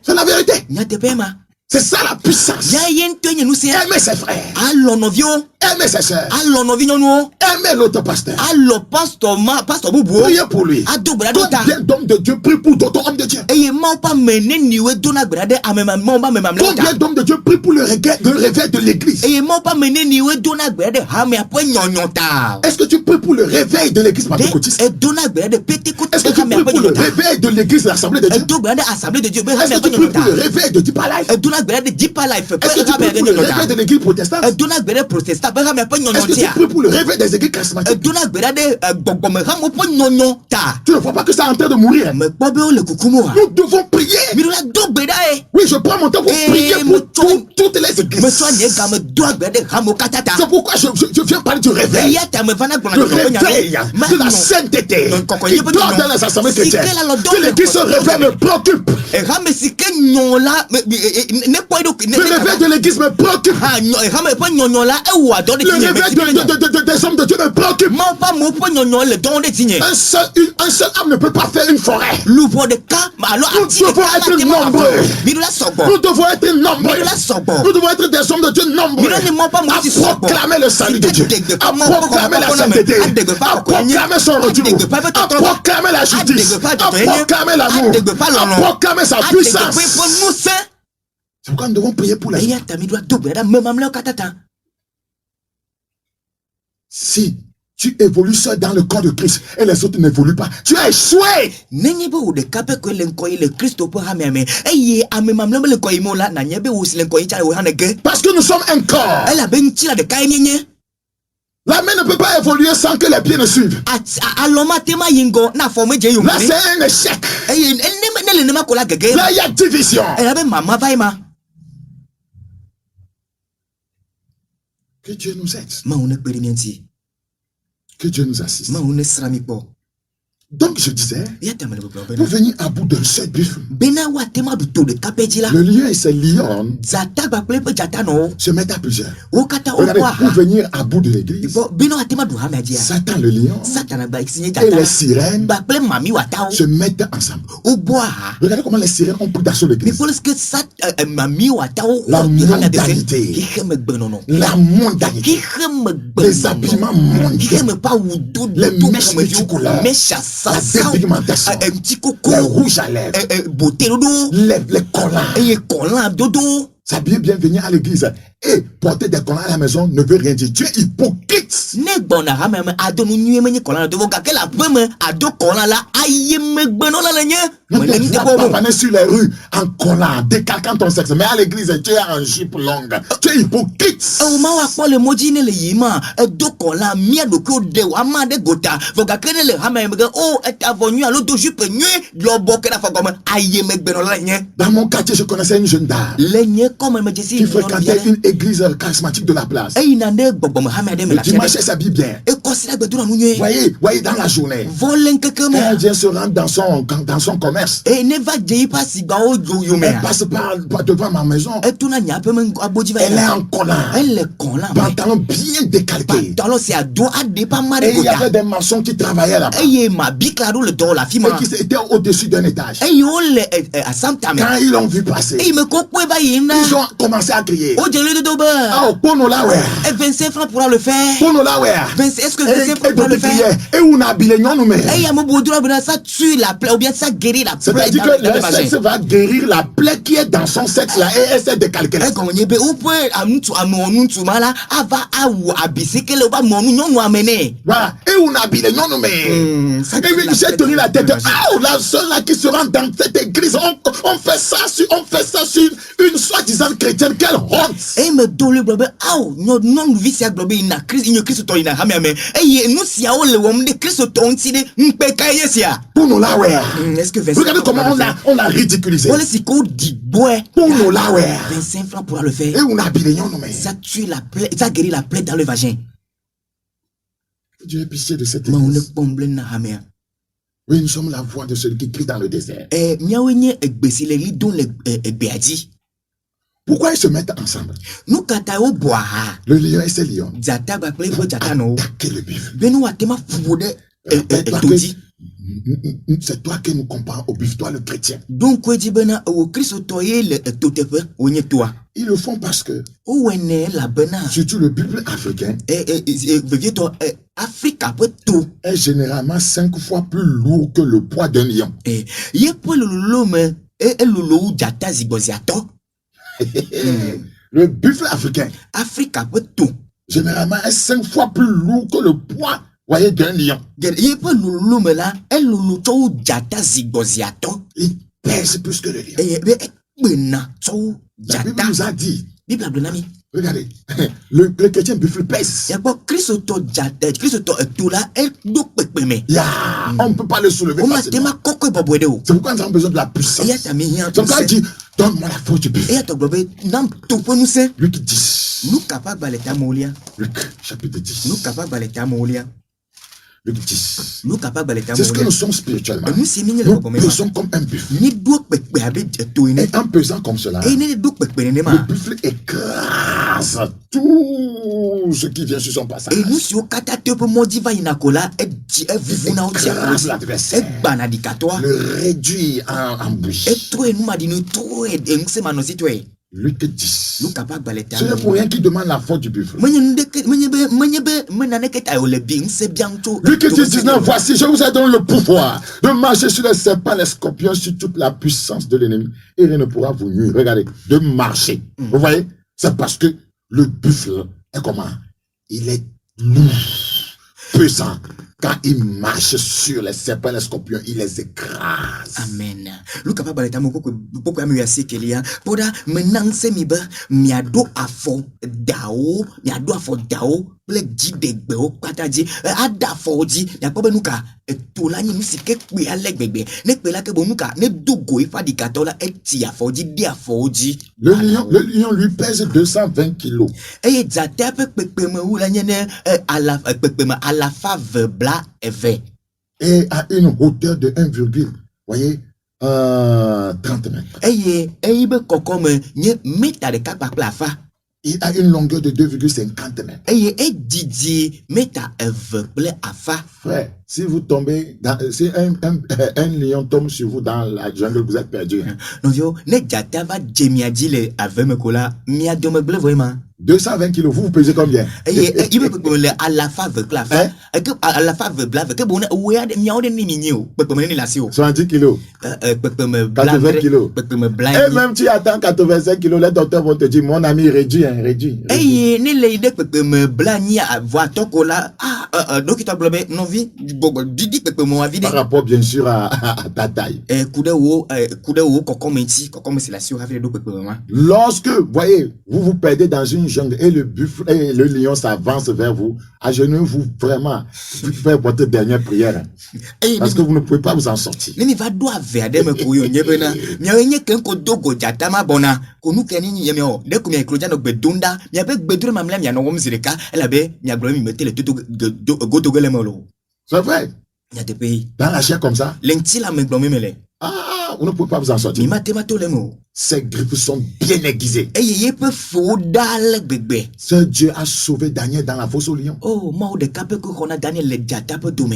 C'est la vérité. C'est ça la puissance. Aimer ses frères. Aimer ses soeurs. Aimer l'autre pasteur. Priez pour lui. Combien d'hommes de Dieu prient pour d'autres hommes de Dieu? Combien d'hommes de Dieu prient pour le réveil de l'église? Est-ce que tu pries pour le réveil de l'église pentecôtiste? Est-ce que tu pries pour le réveil de l'église de l'Assemblée de Dieu? Est-ce que tu pries pour le réveil de Deeper Life? Est-ce que tu pries pour le réveil de l'église protestante? Est-ce que tu pries pour le réveil des églises charismatiques? Tu ne vois pas que ça est en train de mourir? Nous devons prier. Oui, je prends mon temps pour prier pour toutes les églises. C'est pourquoi je viens parler du réveil. Le réveil de la sainteté. Il doit dans les assemblées chrétiennes. Que l'église se réveille me préoccupe. Le réveil de l'église me préoccupe. Le réveil des hommes de Dieu me préoccupe. Un seul homme ne peut pas faire une forêt. Nous devons être nombreux. Nous devons être nombreux. Nous devons être des hommes de Dieu nombreux. À proclamer le salut de Dieu. À proclamer la sainteté. À proclamer son retour. À proclamer la justice. À proclamer l'amour. À proclamer sa puissance. C'est pourquoi nous devons prier pour les gens. Si tu évolues seul dans le corps de Christ et les autres n'évoluent pas, tu as échoué. Parce que nous sommes un corps. La main ne peut pas évoluer sans que les pieds ne suivent. Là, c'est un échec. Là, il y a division. Que Dieu nous aide. Que Dieu nous assiste. Donc je disais, pour venir à bout d'un seul but, le lion et ses lions se mettent à plusieurs. Regardez, pour venir à bout de l'église, Satan le lion et les sirènes se mettent ensemble. Regardez comment les sirènes ont pris d'assaut l'église. La mondanité. La mondanité. Les habillements mondains. Les mèches multicolores. La dépigmentation, le rouge à lèvres, les collants. S'habiller bien, venir à l'église et porter des collants à la maison ne veut rien dire. Tu es hypocrite. Ne te vois pas pavaner sur les rues en collant, décalquant ton sexe. Mais à l'église, tu es en jupe longue. Tu es hypocrite. Dans mon quartier, je connaissais une jeune dame qui fréquentait une église charismatique de la place. Le dimanche, elle s'habille bien. Voyez, dans la journée, elle vient se rendre dans son commerce. Elle passe par devant ma maison. Elle est en collant. Pantalon bien décalqué. Et il y avait des maçons qui travaillaient là-bas. Et qui étaient au-dessus d'un étage. Quand ils l'ont vu passer, ils ont commencé à crier. Oh, Pono là, ouais. 25 francs pour le faire. Pono là, ouais. Est-ce que 25 francs pour le faire? Et on a habillé non, mais. Ça tue la plaie ou bien ça guérit la plaie. C'est-à-dire que le sexe va guérir la plaie qui est dans son sexe là et elle s'est décalquée. Voilà. Et on a habillé non, mais. J'ai tourné la tête. Oh, la seule là qui se rend dans cette église, on fait ça sur une soi-disant chrétienne. Quelle honte! Et me donne le non visi a globe ina Christ to ina hamia me. Nous si a le wom de Christ to ntide mpeka yesia. Pour nous là ouais. Est-ce que regardez comment on a ridiculisé. Voilà c'est qu'on dit boy. Pour nous là ouais. 25 francs pour le faire. Et on a habillé non mais. Ça tue la plaie, ça guérit la plaie dans le vagin. Dieu est pitié de cette église. Oui, nous sommes la voix de celui qui crie dans le désert. Pourquoi ils se mettent ensemble? Le lion et ses lions. Attaquez le bif. C'est toi qui nous compares au bif, toi le chrétien. Ils le font parce que, surtout le buffle africain, est généralement 5 fois plus lourd que le poids d'un lion. Le buffle africain, généralement, est 5 fois plus lourd que le poids, voyez, d'un lion. Il pèse plus que le lion. La Bible nous a dit, regardez, le chrétien buffle pèse. On ne peut pas le soulever facilement. C'est pourquoi nous avons besoin de la puissance. C'est pourquoi il dit, donne-moi la force du buffle. Luc 10. Luc chapitre 10. Luc 10. C'est ce que nous sommes spirituellement. Nous pesons comme un buffle. Et en pesant comme cela, le buffle écrase tout ce qui vient sur son passage. Il écrase l'adversaire. Le réduit en bouche. Luc 10. Ce n'est pour rien qu'il demande la faute du buffle. Luc 10, 19. Voici, je vous ai donné le pouvoir de marcher sur les serpents, les scorpions, sur toute la puissance de l'ennemi. Et rien ne pourra vous nuire. Regardez, de marcher. Vous voyez? C'est parce que le buffle est comment? Il est lourd, pesant. Quand il marche sur les serpents, les scorpions, il les écrase. Amen. Luka pa baleta mo poko amu yase kelia. Poda menang semiba miado afo dao plek di degbe o pataji ada foji ya pobe nuka tola ni musike pe alegbegbe ne pe la ke bonuka ne dogo ifa dikatola eti afoji di afoji. Le lion lui pèse 220 kilos. Et zate pepe me wula nyene ala pepe me ala fave bla eve. Et à une hauteur de 30 mètres. Il a une longueur de 2,50 mètres. Frère, si vous tombez, si un lion tombe sur vous dans la jungle, vous êtes perdu. 220 kilos, vous pesez combien? Il me à la faveur, à la faveur, que bon, où est de Nimino, la 70 kilos, 80 kilos. Et même tu attends 85 kilos, les docteurs vont te dire, mon ami, réduis. Et ni les deux peuvent me blâmer à voir ton cola. Donc, tu as blâmé, non, vie, Didi peut me voir. Par rapport, bien sûr, à ta taille. Lorsque, voyez, vous vous perdez dans une jungle et le buffle et le lion s'avance vers vous, agenouillez-vous vraiment, faire votre dernière prière. Parce que vous ne pouvez pas vous en sortir. Mais va doit vers des mecouillons, Yebena, Miaïne Kenko Jatama Bona, Konu Kenini Yamio, dès que Claudiano Bedunda, Miabek Bedrum Mamlam Yanom Zireka, elle avait Miagromi mettait le tout go to Golemolo. C'est vrai. Il y a des pays. Dans la chair comme ça. L'entila me glomimele. Ah, vous ne pouvez pas vous en sortir. Ces griffes sont bien aiguisées. Ce Dieu a sauvé Daniel dans la fosse au lion.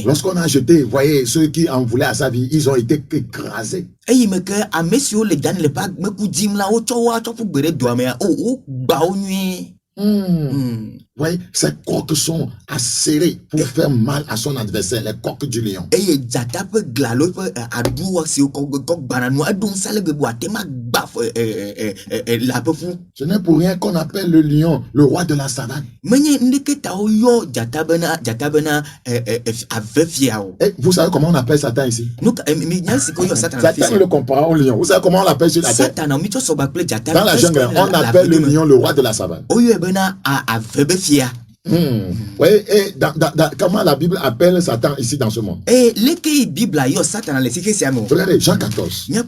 Lorsqu'on a jeté, voyez, ceux qui en voulaient à sa vie, ils ont été écrasés. Voyez, ces coques sont acérées pour faire mal à son adversaire, les coques du lion. Ce n'est pour rien qu'on appelle le lion le roi de la savane. Et vous savez comment on appelle Satan ici? Satan il le compare au lion. Vous savez comment on l'appelle sur la terre? Dans la jungle, on appelle le lion le roi de la savane. Oui, et comment la Bible appelle Satan ici dans ce monde? Regardez, Jean 14. Jean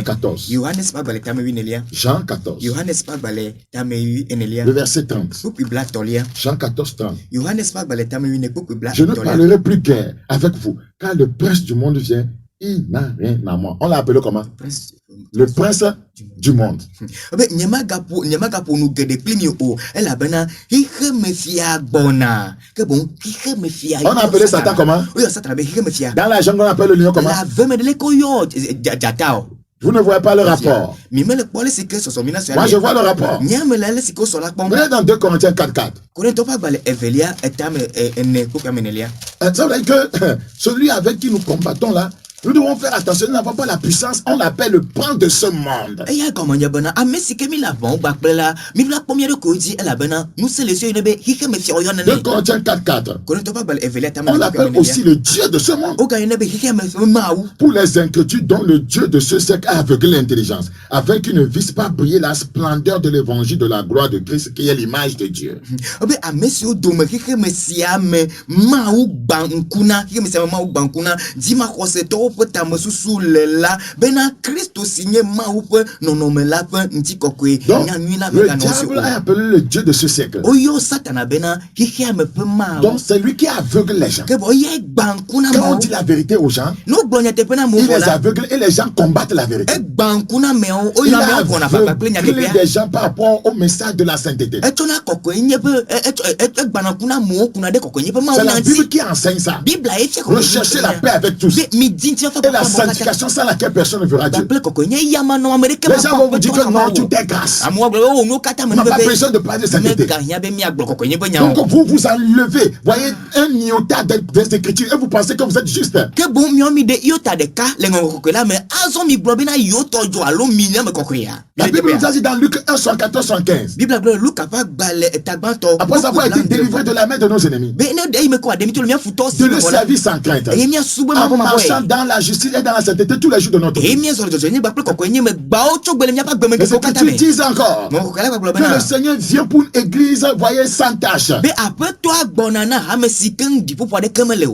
14. Jean 14. Le verset 30. Jean 14, 30. Je ne parlerai plus guère avec vous, car le prince du monde vient, il n'a rien à moi. On l'a appelé comment? Le prince du monde. On a appelé Satan comment? Dans la jungle, on appelle le lion comment? Vous ne voyez pas le rapport. Moi, je vois le rapport. Regardez dans 2 Corinthiens 4:4. Ça veut dire que celui avec qui nous combattons là, nous devons faire attention, nous n'avons pas la puissance, on l'appelle le prince de ce monde. 2 Corinthiens 4:4. On l'appelle aussi le Dieu de ce monde. Pour les incrédules dont le Dieu de ce siècle a aveuglé l'intelligence, afin qu'ils ne vissent pas briller la splendeur de l'évangile de la gloire de Christ, qui est l'image de Dieu. Donc, le diable a appelé le Dieu de ce siècle. Donc c'est lui qui aveugle les gens. Quand on dit la vérité aux gens, il les aveugle et les gens combattent la vérité. Il a aveuglé des gens par rapport au message de la sainteté. C'est la Bible qui enseigne ça. Recherchez la paix avec tous. Et la sanctification sans laquelle personne ne verra Dieu. Les gens vont vous dire que non, tout est grâce. On n'a pas besoin de parler de sainteté. Donc vous vous enlevez, voyez un iota des Écritures et vous pensez que vous êtes juste. La Bible nous a dit dans Luc 1, 74, 75. Après avoir été délivré de la main de nos ennemis, de le servir sans crainte, en marchant dans la justice et dans la sainteté tous les jours de notre vie. Les Écritures disent encore que le Seigneur vient pour une église, voyez, sans tâche,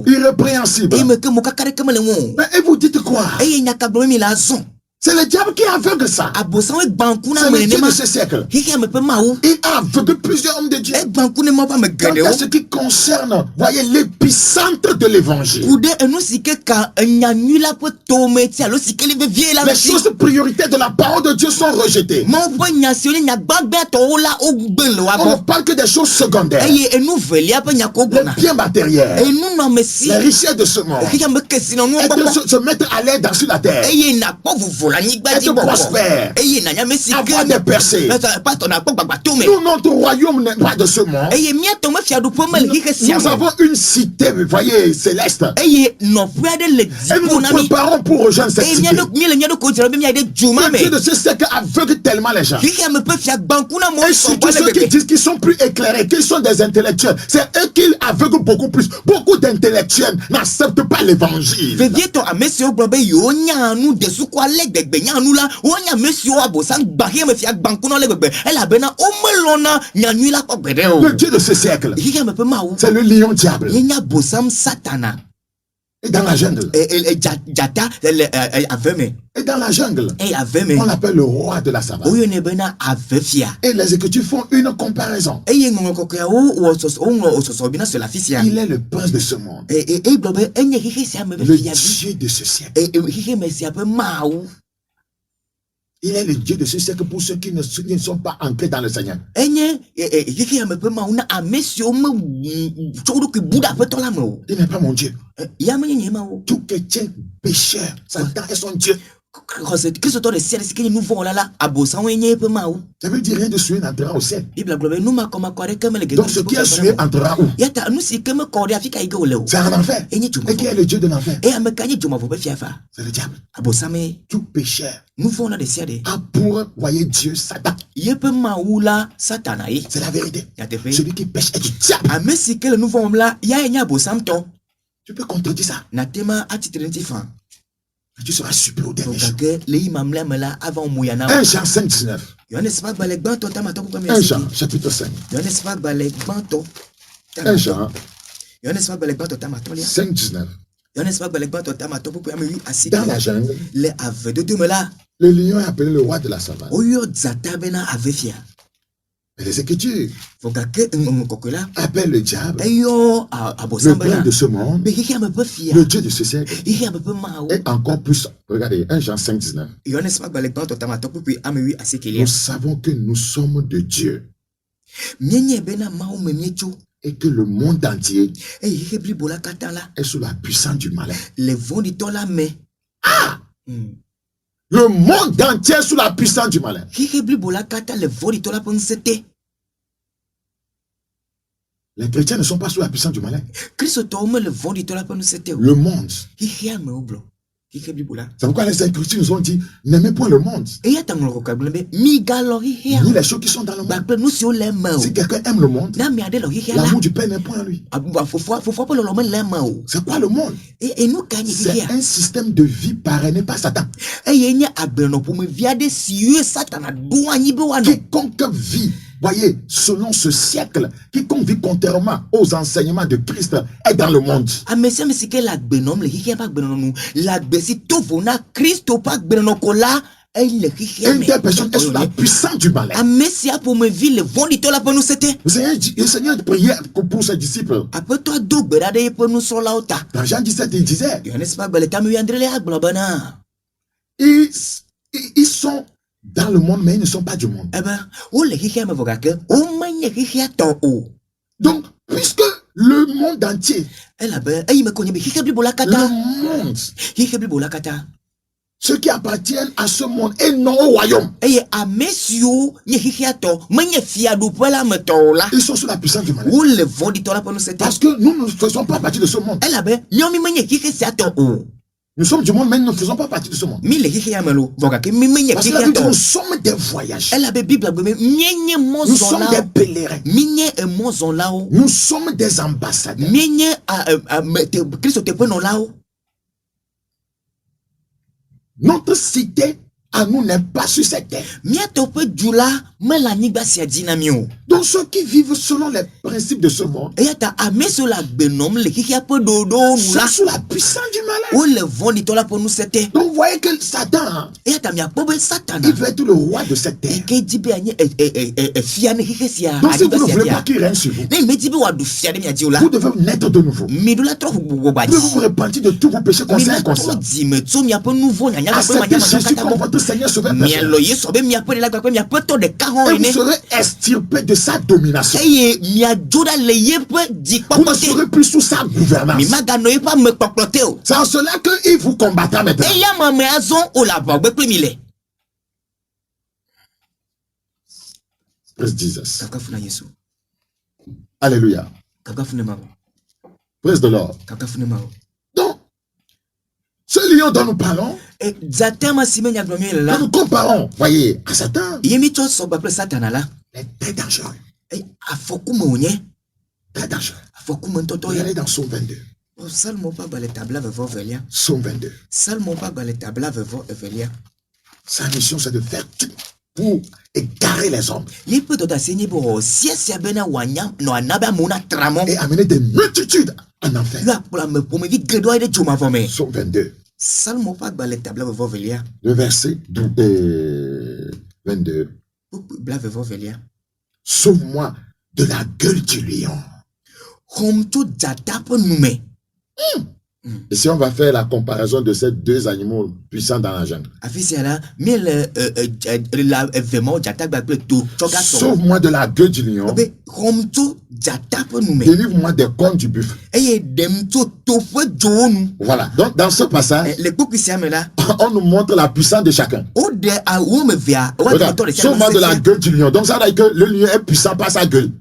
irrépréhensible. Mais et vous dites quoi? C'est le diable qui aveugle ça. C'est le Dieu de ce siècle. Il a aveuglé plusieurs hommes de Dieu. Quant à ce qui concerne, voyez, l'épicentre de l'évangile, les choses prioritaires de la parole de Dieu sont rejetées. On ne parle que des choses secondaires. Les biens matériels, les richesses de ce monde, et de se mettre à l'aise sur la terre. être prospère, avoir des percées. Nous, notre royaume n'est pas de ce monde. Nous avons une cité, vous voyez, céleste. Et nous nous préparons pour rejoindre cette cité. Le Dieu de ce siècle aveugle tellement les gens. Et surtout ceux qui disent qu'ils sont plus éclairés, qu'ils sont des intellectuels. C'est eux qui aveuglent beaucoup plus. Beaucoup d'intellectuels n'acceptent pas l'évangile. Le Dieu de ce siècle, c'est le lion diable. Et dans la jungle. Et dans la jungle, on l'appelle le roi de la savane. Et les Écritures font une comparaison. Il est le prince de ce monde. Le Dieu de ce siècle. Il est le Dieu de ce siècle pour ceux qui ne sont pas ancrés dans le Seigneur. Il n'est pas mon Dieu. Tout chrétien pécheur, Satan est son Dieu. Ça veut dire rien de souillé n'entrera au ciel. Donc ce qui est souillé entrera où? C'est un enfer. Et qui est le Dieu de l'enfer? C'est le diable. Tout pécheur a pour voyez Dieu Satan. C'est la vérité. Celui qui pêche est du diable. Tu peux contredire ça. Tu seras super au dernier jour. 1 Jean 5, 19. 1 Jean, chapitre 5. 1 Jean 5, 19. Dans la jungle, le lion est appelé le roi de la savane. Mais les Écritures appellent le diable le prince de ce monde, le Dieu de ce siècle, et encore plus. Regardez, 1 Jean 5, 19. Nous savons que nous sommes de Dieu et que le monde entier est sous la puissance du malin. Ah! Le monde entier est sous la puissance du malin. Les chrétiens ne sont pas sous la puissance du malin. Le monde. C'est pourquoi les Écritures nous ont dit, n'aimez point le monde, ni les choses qui sont dans le monde. Si quelqu'un aime le monde, l'amour du Père n'est point en lui. C'est quoi le monde? C'est un système de vie parrainé par Satan. Quiconque vit, voyez, selon ce siècle, quiconque vit contrairement aux enseignements de Christ est dans le monde. Une telle personne est sous la puissance du malin. Le Seigneur priait pour ses disciples. Dans Jean 17, il disait, ils sont dans le monde, mais ils ne sont pas du monde. Donc, puisque le monde entier, ceux qui appartiennent à ce monde et non au royaume, ils sont sous la puissance du malin. Parce que nous ne faisons pas partie de ce monde. Nous sommes du monde, mais nous ne faisons pas partie de ce monde. Parce que la Bible, nous sommes des voyageurs. Nous sommes des pèlerins. Nous sommes des ambassadeurs. Notre cité à nous n'est pas sur cette terre. Donc ceux qui vivent selon les principes de ce monde sont sous la puissance du malin. Donc vous voyez que Satan, il veut être le roi de cette terre. Donc si vous ne voulez pas qu'il règne sur vous, vous devez naître de nouveau. Vous devez vous repentir de tous vos péchés conscients et inconscients. Acceptez Jésus comme votre Seigneur Sauveur personnel. Et vous serez extirpé de sa domination. eye Vous ne serez plus sous sa gouvernance. C'est en cela qu'il vous combattra maintenant. Praise Jesus. Alléluia. Praise the Lord. Donc, ce lion dont nous parlons, quand nous comparons, voyez, à Satan, il est très dangereux. Très dangereux. Regardez dans Psaume 22. Psaume 22. Sa mission, c'est de faire tout pour égarer les hommes. Et amener des multitudes en enfer. Psaume 22. Le verset 22. Sauve-moi de la gueule du lion. Et si on va faire la comparaison de ces deux animaux puissants dans la jungle. Sauve-moi de la gueule du lion. Délivre-moi des cornes du buffle. Voilà. Donc dans ce passage, on nous montre la puissance de chacun. Regarde, sauve-moi de la gueule du lion. Donc ça veut dire que le lion est puissant par sa gueule.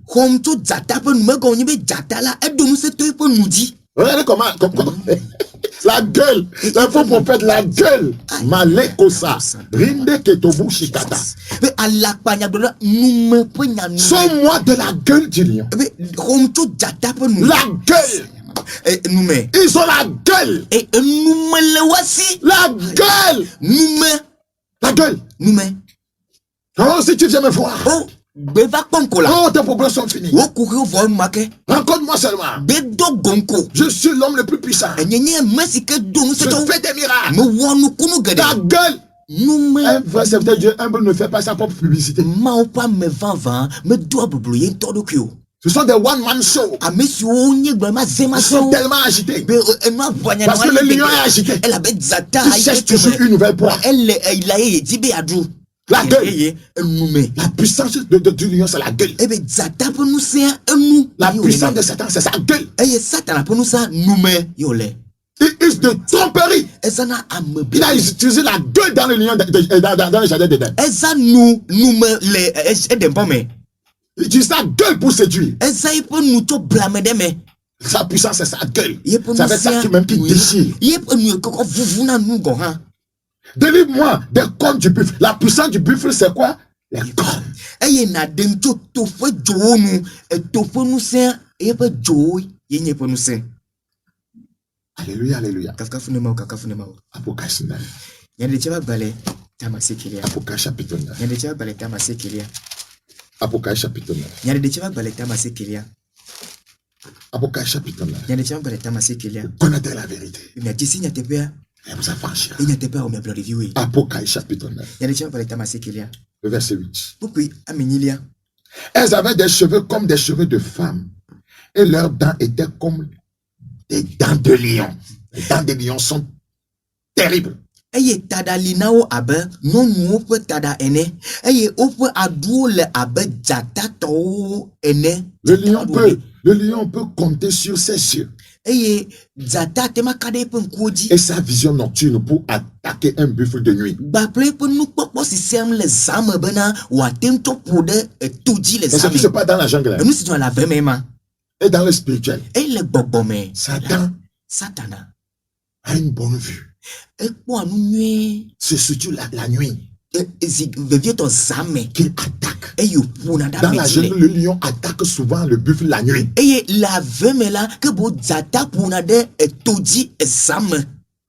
Regardez comment la gueule, il faut prophète la gueule. Malekosa, rinde ketobu shikata. Sauve-moi de la gueule du lion. La gueule. Ils ont la gueule. La gueule. La gueule. Oh, si tu viens me voir. Oh, tes problèmes sont finis. Rencontre-moi seulement. Je suis l'homme le plus puissant. Je fais des miracles. Ta gueule. Un vrai serviteur de Dieu humble ne fait pas sa propre publicité. Ce sont des one-man shows. Ils sont tellement agités. Parce que le lion est agité. Il cherche toujours une nouvelle proie. La gueule. La puissance du lion, c'est la gueule. La puissance de Satan, c'est sa gueule. Il use de tromperie. Il a utilisé la gueule dans le lion, dans le jardin d'Éden. Il utilise la gueule pour séduire. Sa puissance, c'est sa gueule. Ça fait ça qui même qui déchire. Délivre-moi des cornes du buffle. La puissance du buffle, c'est quoi? Les cornes. Alléluia, alléluia. Apocalypse 9. Apocalypse chapitre 9. Apocalypse chapitre 9. Apocalypse chapitre 9. Vous connaissez la vérité. Et vous affranchir. Apocalypse chapitre 9. Le verset 8. Elles avaient des cheveux comme des cheveux de femmes. Et leurs dents étaient comme des dents de lion. Les dents de lion sont terribles. Le lion peut compter sur ses yeux et sa vision nocturne pour attaquer un buffle de nuit. C'est ce qui se passe dans la jungle. Et dans le spirituel. Satan a une bonne vue. C'est surtout la nuit qu'il attaque. Dans la jungle, le lion attaque souvent le buffle la nuit.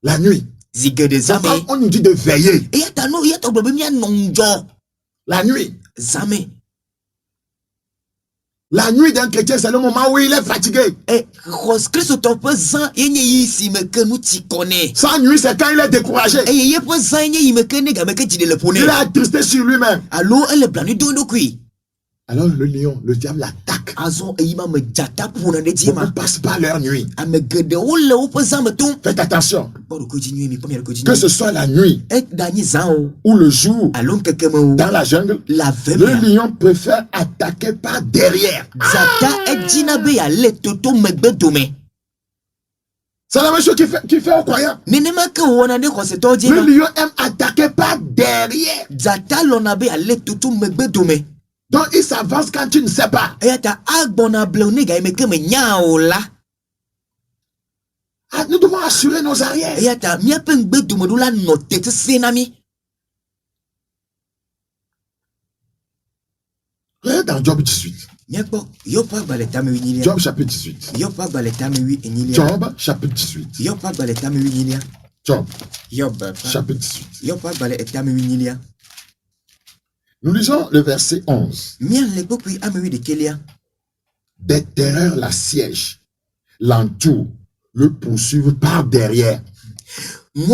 La nuit. Quand on nous dit de veiller. La nuit. La nuit d'un chrétien, c'est le moment où il est fatigué. Sa nuit, c'est quand il est découragé. Il est attristé sur lui-même. Alors le lion, le diable l'attaque. Beaucoup passent par leur nuit. Faites attention. Que ce soit la nuit ou le jour, dans la jungle, le lion préfère attaquer par derrière. C'est la même chose qu'il fait aux croyants. Le lion aime attaquer par derrière. Donc il s'avance quand tu ne sais pas. Nous devons assurer nos arrières. Regardez dans Job 18. Job chapitre 18. Job chapitre 18. Job chapitre 18. Nous lisons le verset 11. Des terreurs l'assiègent, l'entourent, le poursuivent par derrière. Des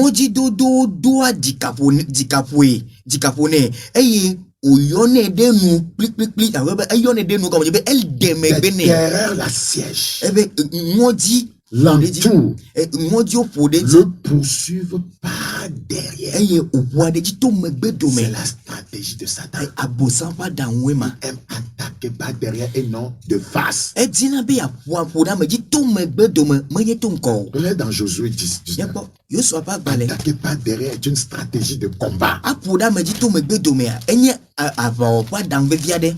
terreurs l'assiègent, l'entourent, le poursuivent par derrière. C'est la stratégie de Satan. Il aime attaquer par derrière et non de face. Regardez dans Josué 10, 19. Attaquer par derrière est une stratégie de combat.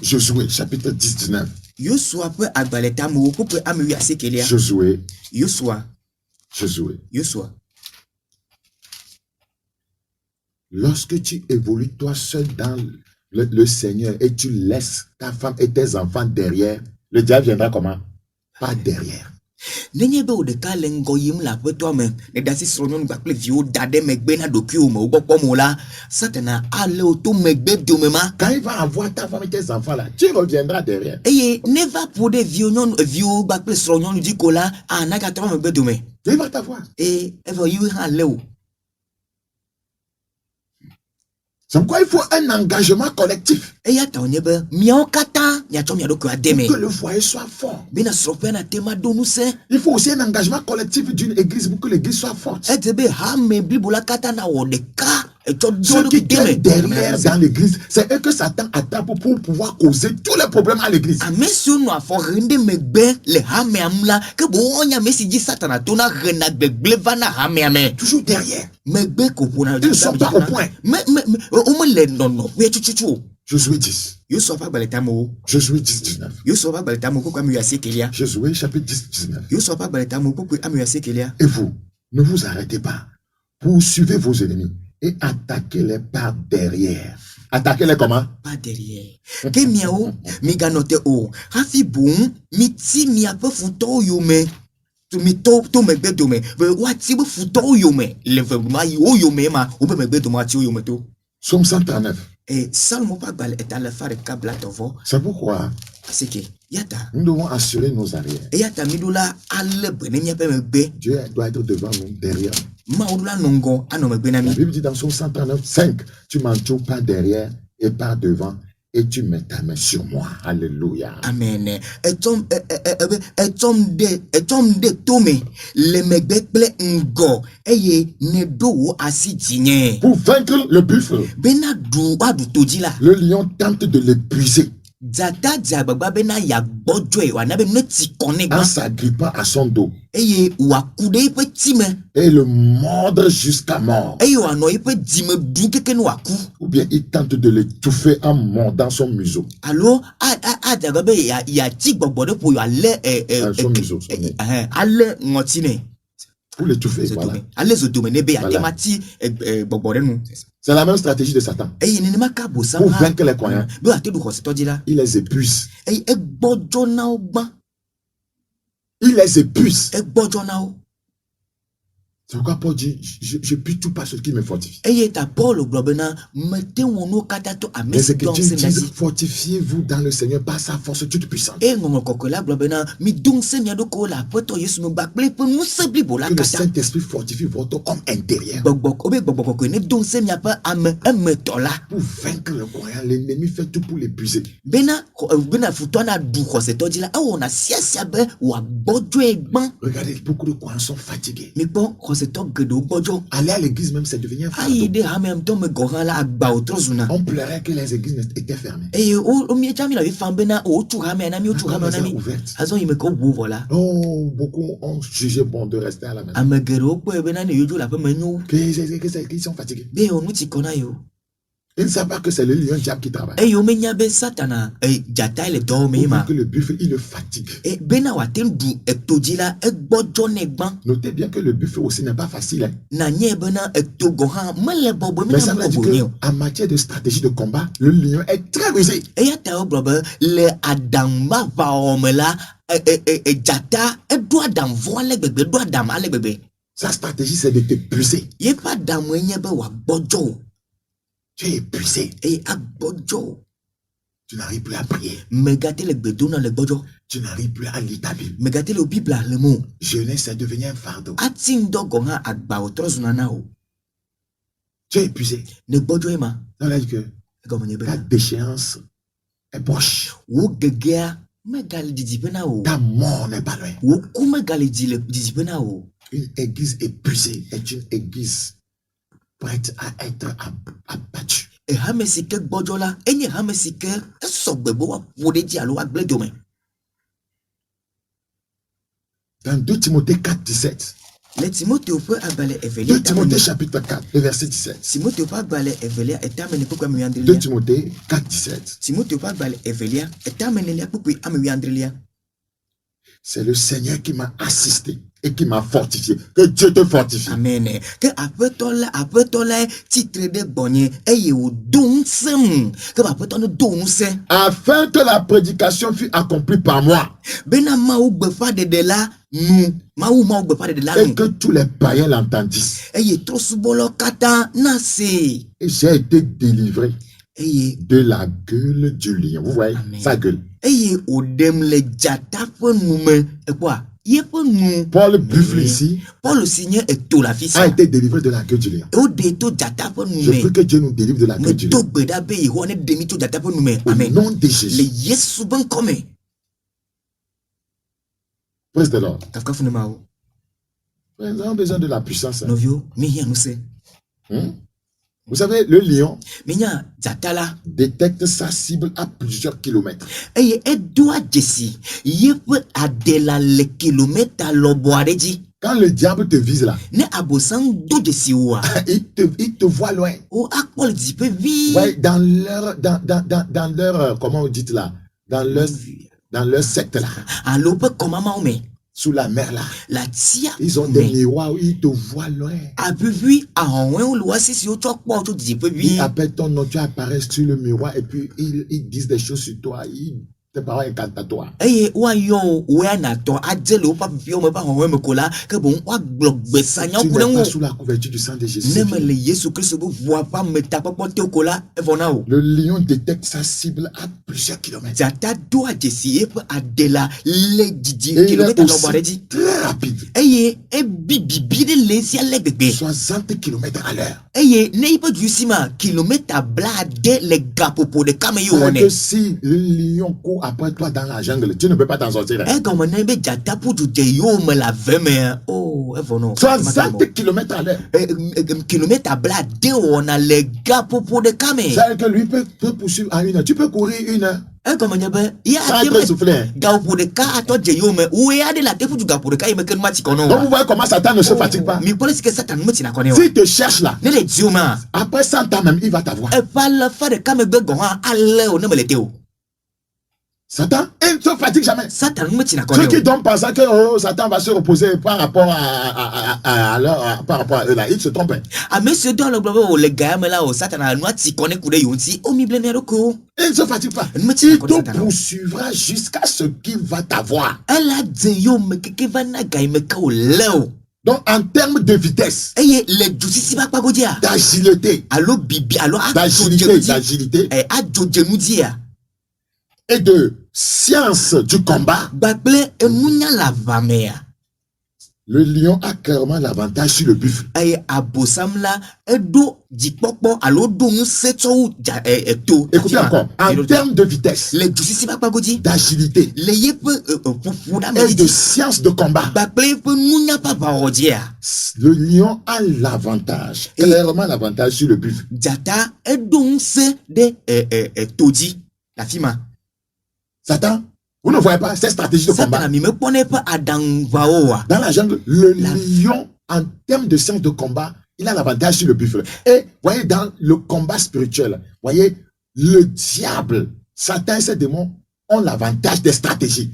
Josué chapitre 10, 19. Josué. Lorsque tu évolues toi seul dans le Seigneur et tu laisses ta femme et tes enfants derrière, le diable viendra comment? Pas derrière. Quand il va avoir ta femme et tes enfants là, tu reviendras derrière. Il va t'avoir. C'est pourquoi il faut un engagement collectif. Pour que le foyer soit fort. Il faut aussi un engagement collectif d'une église pour que l'église soit forte. Ceux qui viennent derrière dans l'église, c'est eux que Satan attaque pour pouvoir causer tous les problèmes à l'église. Toujours derrière. Ils ne sont pas au point. Josué 10. Josué 10, 19. Josué chapitre 10, 19. Et vous, ne vous arrêtez pas. Poursuivez vos ennemis et attaquez-les par derrière. Attaquez-les comment? Par derrière. Somme 139. C'est pourquoi nous devons assurer nos arrières. Dieu doit être devant nous, derrière nous. La Bible dit dans Somme 139, 5, tu m'entoures par derrière et par devant et tu mets ta main sur moi. Alléluia. Amen. Pour vaincre le buffle, le lion tente de l'épuiser en s'agrippant à son dos et le mordre jusqu'à mort. Ou bien il tente de l'étouffer en mordant son museau. Son museau, pour l'étouffer, voilà. C'est la même stratégie de Satan. Pour vaincre les croyants, il les épuise. Il les épuise. C'est pourquoi Paul dit, je puis tout par ce qui me fortifie. Eye ta Paul globena mete wono katato Les amesi Écritures donse disent, nazi. fortifiez-vous dans le Seigneur par sa force toute puissante. E ngongo kokola globena mi donse mi adoko la poto Yesu no bakple pe no sebli bola Que le kata. Saint-Esprit fortifie votre homme intérieur. Bogbok obe bogbok ko ne donse mi apa ame tola. Pour vaincre le croyant, l'ennemi fait tout pour l'épuiser. Bena futona du kose toji la o na siasia be wa bojo egban. Regardez, beaucoup de croyants sont fatigués. Mi bon kose to gedo bojo. Aller à l'église même, c'est devenu un fardeau. Ayi de hamem to me goran la agba otrozuna. On pleurait que les églises étaient fermées. E o mi jami la vi fambena o tu hame na mi o tu hame na mi. Ouvertes. Azo yime ko bo voilà. Oh, beaucoup ont jugé bon de rester à la maison. Amegero po bena ne yojo la pe menyo. Qu'ils sont fatigués. Be o nuti kona yo. Ils ne savent pas que c'est le lion diable qui travaille. E yo menya be satana e jata le do me ma. Que le buffle, il le fatigue. E bena wa tendu e toji la e gbojo negban. Notez bien que le buffle aussi n'est pas facile. Hein. Na nye bena e togo ha mele bobo Mais me ça na veut dire bobo qu'en matière de stratégie de combat, le lion est très rusé. e ya ta obrobe le adamba va omela jata e do adam vo ale gbegbe do adam ale gbegbe. Sa stratégie, c'est de t'épuiser. Ye pa adam enye be wa gbojo. Tu es épuisé. E agbojo. Tu n'arrives plus à prier. Megate le gbedo na le gbojo. Tu n'arrives plus à lire ta Bible. Megate le bible le mo. Jeunesse est devenu un fardeau. Atin dogo ha agba otrozuna na o. Tu es épuisé. Ne gbojo ema. On a dit que Ego menye ta bena. déchéance est proche. Wo gegea megali didi bena o. Ta mort n'est pas loin. Wo ku megali didi bena o. Une église épuisée est une église prête à être abattue. E hamesike gbojo la enye hamesike esogbe bo wa pode di alo wa gbedo me. Dans 2 Timothée 4, 17. Le Timothée pe abale evelia. 2 Timothée chapitre 4, le verset 17. Timothée pe abale evelia etamene pokwa mi 2 andrelia. Timothée 4, 17. Timothée pe abale evelia etamene lia pokwa ami andrelia. C'est le Seigneur qui m'a assisté et qui m'a fortifié. Que Dieu te fortifie. Amen. Que apetola titre de bonye eye o donsem. Que apetola donse. Afin que la prédication fût accomplie par moi. Bena ma ou gbefa de la nu. Ma ou gbefa de la Et nu. que tous les païens l'entendissent. Eye trosubolo kata nase. Et j'ai été délivré Eye de la gueule du lion. Vous voyez, Amen. sa gueule. eye odem le jata pe nume. E quoi? Ye pe nu. Paul buffle ici Paul signe eto la a fisa. été délivré de la gueule du lion. E o de to jata pe Je nume. prie que Dieu nous délivre de la Me gueule du to lion. gbeda be yi ho ne demi to jata pe nume. Au Amen. nom de Le Jésus. Yesu ben come. Praise the Lord. Kafka funema o. Nous avons besoin de la puissance. Hein. Novio mi hia no se. Vous savez, le lion Minya jata la. détecte sa cible à plusieurs kilomètres. Eye edua jesi. Ye pe adela le kilomètre lobo areji. Quand le diable te vise là, Ne abosan do jesi wa. il te voit loin. O akpol di pe vi. Ouais, dans leur, comment vous dites là, dans leur secte là, Alo pe komama o me. sous la mer là, La tia. ils ont des miroirs où ils te voient loin. A pe vi a honwe o lo asisi o chok po to di pe vi. Ils appellent ton nom, tu apparais sur le miroir et puis ils disent des choses sur toi. Tes paroles incantatoires. Eye wa yo we na to ajele o pa fi o me pa honwe me kola ke bon wa glogbe sanya Tu ku n'es pas ngo. sous la couverture du sang de Jésus. Ne me le Yesu Christ bo voit pas me tapo te o kola e vona o. Le lion détecte sa cible à plusieurs kilomètres. Jata do ajesi e pe adela le didi Et il est kilomètre lo aussi bareji. très rapide. Eye e bibi de le si ale gbegbe. 60 km à l'heure. Eye ne ipo du sima kilomètre bla de le gapopo de kame yo C'est one. que si le lion court après toi dans la jungle, tu ne peux pas t'en sortir. Hein. E comme ne be jata pour du de yo me la veme. Oh, e vono. 60 km à l'heure. Kilomètre bla de on a le gapopo de kame. C'est que lui peut poursuivre à 1 heure. Tu peux courir 1 heure. E comme ne be ya Sans être soufflé. gapopo de ka ato de yo me. Ou ya de la tefu du gapopo de ka me ken mati kono. Donc vous voyez comment Satan ne se fatigue pas. Mi police que Satan me tina kono. S'il te cherche là, Ne le dioma. après 100 ans même, il va t'avoir. E pa la fa de kame gbe gon ale o ne me le teo. Satan, il ne se fatigue jamais. Satan me tina Ceux kono. qui dorment pensant que Satan va se reposer par rapport par rapport à eux là, ils se trompent. A monsieur dans le globe le gars me la o Satan a noa ti koné kude yonti o mi blene roko. Il ne se fatigue pas. Ne me Il tire pas te Satan. poursuivra jusqu'à ce qu'il va t'avoir. Elle a dit yo me keke vana gay me ka o leo. Donc, en termes de vitesse, d'agilité, et de science du combat, le lion a clairement l'avantage sur le buffle. Écoutez encore, en termes de vitesse, d'agilité et de science de combat, le lion a l'avantage, clairement l'avantage sur le buffle. Satan, vous ne voyez pas cette stratégie de combat. Dans la jungle, le lion, en termes de science de combat, il a l'avantage sur le buffle. Et voyez, dans le combat spirituel, voyez, le diable, Satan et ses démons ont l'avantage des stratégies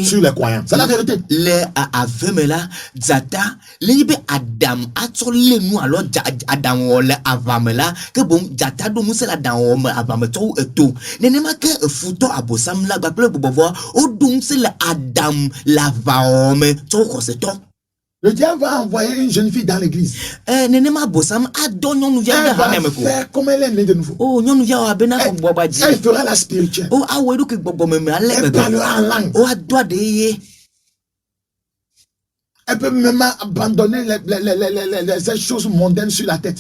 sur les croyants. C'est la vérité. Le avemela zata lebe Adam atole nu alors Adam wole avamela ke bom zata do musela dan wo avameto eto nenema ke futo abosam la gbaple bobo o dum se le Adam la vaome to koseto. Le diable va envoyer une jeune fille dans l'église. Elle va faire comme elle est née de nouveau. Elle fera la spirituelle. Elle parlera en langue. Elle peut même abandonner les choses mondaines sur la tête.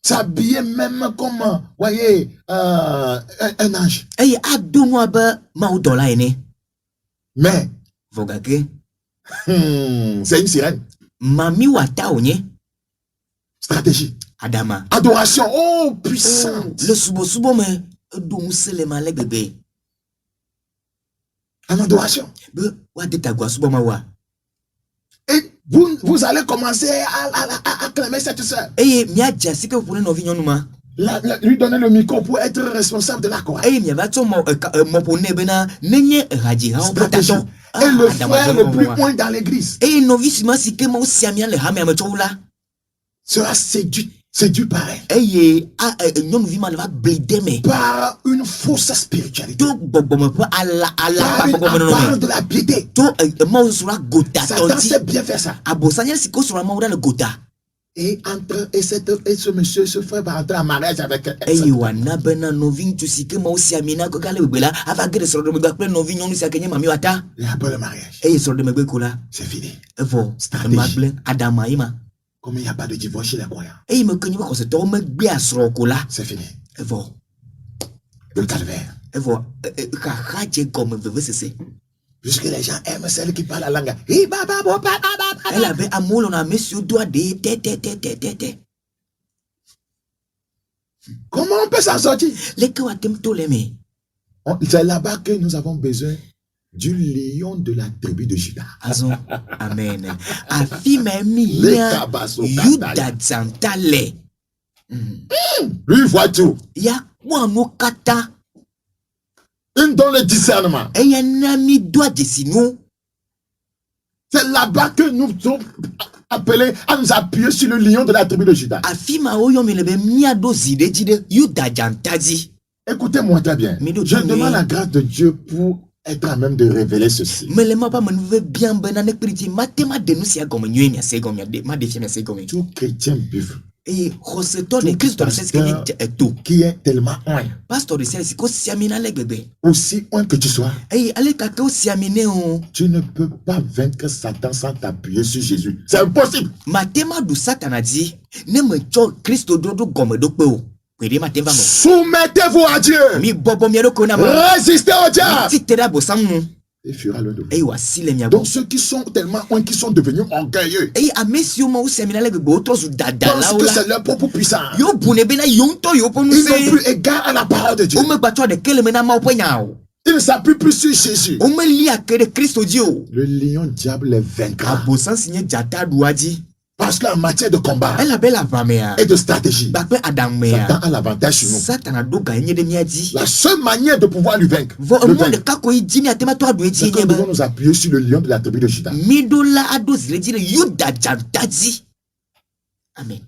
S'habiller même comme, voyez, un ange. Mais c'est une sirène. Stratégie. Adama. Adoration. Oh, puissante. Le subo me en adoration. Et vous allez commencer à acclamer cette soeur. Lui donner le micro pour être responsable de la chorale. Et le frère le plus loin dans l'église sera séduit par elle. Par une fausse spiritualité. Par de la piété. Satan sait bien faire ça. Et ce monsieur, ce frère va entrer en mariage avec elle. Et après le mariage, c'est fini. Stratégie. Comme il n'y a pas de divorce chez les croyants, c'est fini. Le calvaire. Puisque les gens aiment celle qui parle la langue. Comment on peut s'en sortir? C'est là-bas que nous avons besoin du lion de la tribu de Juda. Amen. Lui voit tout. Il donne le discernement. C'est là-bas que nous sommes appelés à nous appuyer sur le lion de la tribu de Juda. Écoutez-moi très bien. Je demande la grâce de Dieu pour être à même de révéler ceci. Tout chrétien buffle qui est tellement oint, aussi oint que tu sois, tu ne peux pas vaincre Satan sans t'appuyer sur Jésus. C'est impossible. Soumettez-vous à Dieu. Résistez au diable. Il fuira le dos. Donc ceux qui sont tellement qui sont devenus orgueilleux, pensent que c'est leur propre puissance. Ils n'ont plus égard à la parole de Dieu. Ils ne s'appuient plus sur Jésus. Le lion diable les vaincra. Parce qu'en matière de combat et de stratégie, Satan a l'avantage sur nous. La seule manière de pouvoir lui vaincre, c'est que nous devons nous appuyer sur le lion de la tribu de Juda. Amen.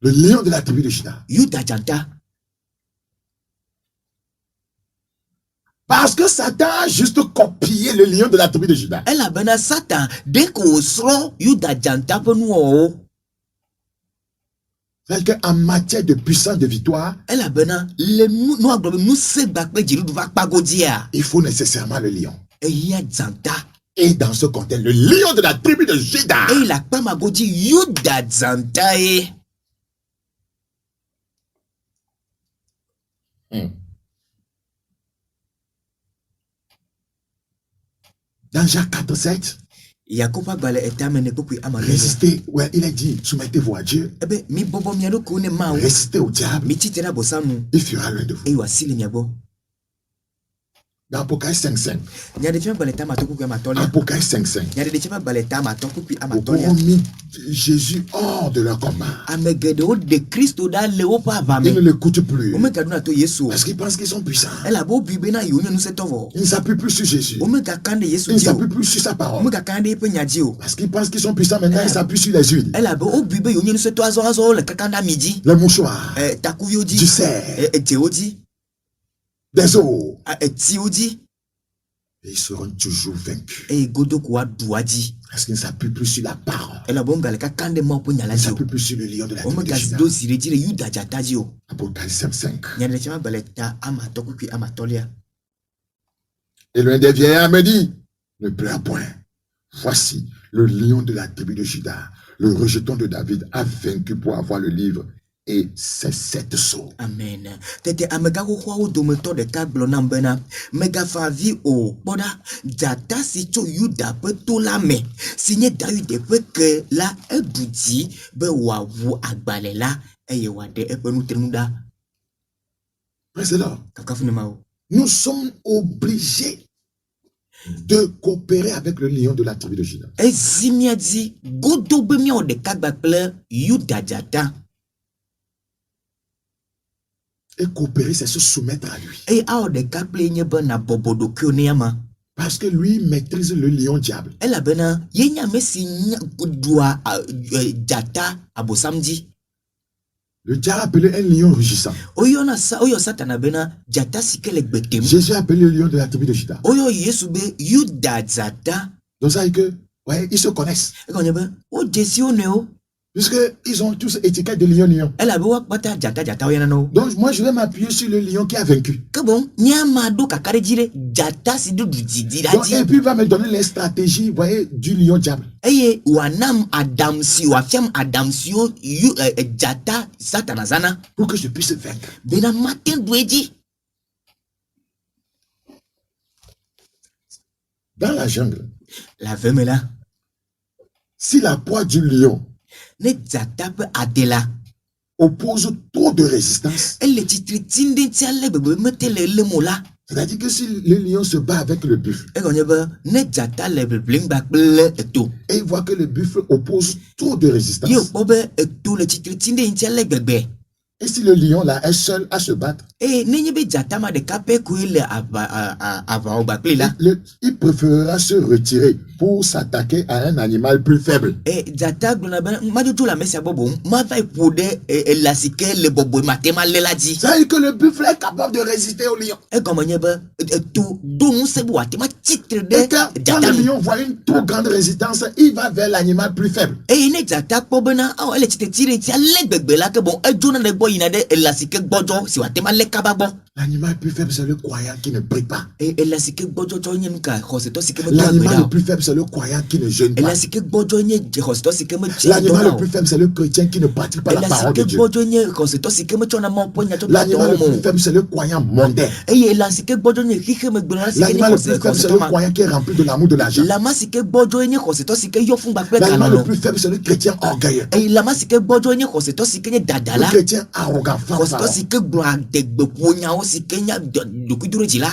Le lion de la tribu de Juda. Parce que Satan a juste copié le lion de la tribu de Juda. Elle a bena Satan dès qu'on sera Yuda janta penuo. C'est-à-dire qu'en matière de puissance de victoire, Elle a bena le nous se bakpe jiru va pagodia. il faut nécessairement le lion. Et y a janta. Et dans ce contexte, le lion de la tribu de Juda. Et la pamagodi Yuda janta e. Dans Jacques 4:7, Yakoba bale etamene pokui amane. résistez, ouais, il a dit, soumettez-vous à Dieu. Ebe mi bobo miano kone mao. Résistez au diable, Mi titera bosanu. il fera l'un de vous. E wasili miabo. Dans Apocalypse 5:5. Nyade chema bale tama to pokui amatolia. Apocalypse 5:5. Nyade chema bale tama to pokui Au amatolia. ont mis Jésus hors de leur combat. Amegedo de Christo da leo pa Ils vame. ne l'écoutent plus. Omega duna to Yesu. Parce qu'ils pensent qu'ils sont puissants. Ela bo bibe na yo nyanu setovo. Ils ne s'appuient plus sur Jésus. Omega kande Yesu Ils ne dio. s'appuient plus sur sa parole. Omega kande pe nyadio. Parce qu'ils pensent qu'ils sont puissants maintenant, ils s'appuient sur les huiles. Ela bo bibe yo nyanu seto azo le kakanda midi. Les mouchoirs, Takuvio di. du cerf, Teodi. des eaux. Tiodi. Et ils seront toujours vaincus. E godo kwa duadi. Parce qu'ils ne s'appuient plus sur la parole. Ela bo ngale kakande mo po Ils ne nyaladio. s'appuient plus sur le lion de la tribu de Omega Juda. do siretire Yuda jatadio. Apocalypse 5. Nyade chema bale ta amato pokui amatolia. Et l'un des vieillards me dit, ne pleure point. Voici le lion de la tribu de Juda, le rejeton de David, a vaincu pour avoir le livre et ses 7 sceaux. Amen. Tete amega ko kwa dometo de kablo nambena. Mega favi o. Boda data si cho Yuda pe to la me. Signé David pe que la ebouti be wa wu agbale la eye wa de e pe nu trenuda. Précédent, Kakafune mao. nous sommes obligés de coopérer avec le lion de la tribu de Juda. E zimia di godo be mi o de kagba ple Yuda jata. Et coopérer, c'est se soumettre à lui. E a o de kaple nye be na bobodo kioneyama. Parce que lui maîtrise le lion diable. Ela bena yenya mesi dua jata abosamdi. Le diable a appelé un lion rugissant. Oyo satana bena jata sikele betem. Jésus a appelé le lion de la tribu de Juda. Oyo Yesu be Yuda jata. Donc ça veut dire que, ouais, ils se connaissent. E konye be o Jesi oneo. Puisqu'ils ont tous étiquette de lion. Ela be wak bata jata oyana no. Donc moi, je vais m'appuyer sur le lion qui a vaincu. Que bon, nyama do kakare jire jata si do didi Donc, et puis il va me donner les stratégies, vous voyez, du lion diable. Eye wanam adamsi wafiam adamsio jata satana zana. Pour que je puisse vaincre. Bena matin dweji. Dans la jungle, La vemela. si la proie du lion Ne jata pe adela. oppose trop de résistance, Elle titri tinde tiale bebe metele le mola. c'est-à-dire que si le lion se bat avec le buffle, E konye be ne jata le bling back ble eto. et il voit que le buffle oppose trop de résistance, Yo obe eto le titri tinde tiale bebe. et si le lion là est seul à se battre, E nenye be jata ma de kape kuile ava o bakle la. il préférera se retirer pour s'attaquer à un animal plus faible. E jata glona ben majoto la mesi abobo ma va ipode la sike le bobo matema le la di. C'est-à-dire que le buffle est capable de résister au lion. E komenye be eto do nu se bo atema titre de Et quand jata. le lion voit une trop grande résistance, il va vers l'animal plus faible. E ne jata po bena o ele titri tire tiale bebe la ke bon e jona de boy ina de la sike gbojo si watema le kababo. L'animal plus faible, c'est le croyant qui ne prie pas. E la sike gbojo to nyen ka hoseto sike me to L'animal le agbeda. plus faible, c'est le croyant qui ne jeûne E pas. la sike gbojo nye hoseto sike me L'animal le plus faible, c'est le chrétien qui ne pratique pas la la parole de sike Dieu. gbojo nye hoseto sike me chona mo ponya to L'animal le plus mo. faible, c'est le croyant mondain. E la sike gbojo nye hike me gbona sike L'animal nye le plus faible, c'est hoseto le ma. croyant qui est rempli de l'amour de l'argent. La masike gbojo nye hoseto sike yo fun bakpe L'animal le kanalo. plus faible, c'est le chrétien orgueilleux. E la masike gbojo nye hoseto sike nye Le dadala. chrétien arrogant, Hoseto fanfaron. sike gbona de gbeponya o sike nya dokiduro jila.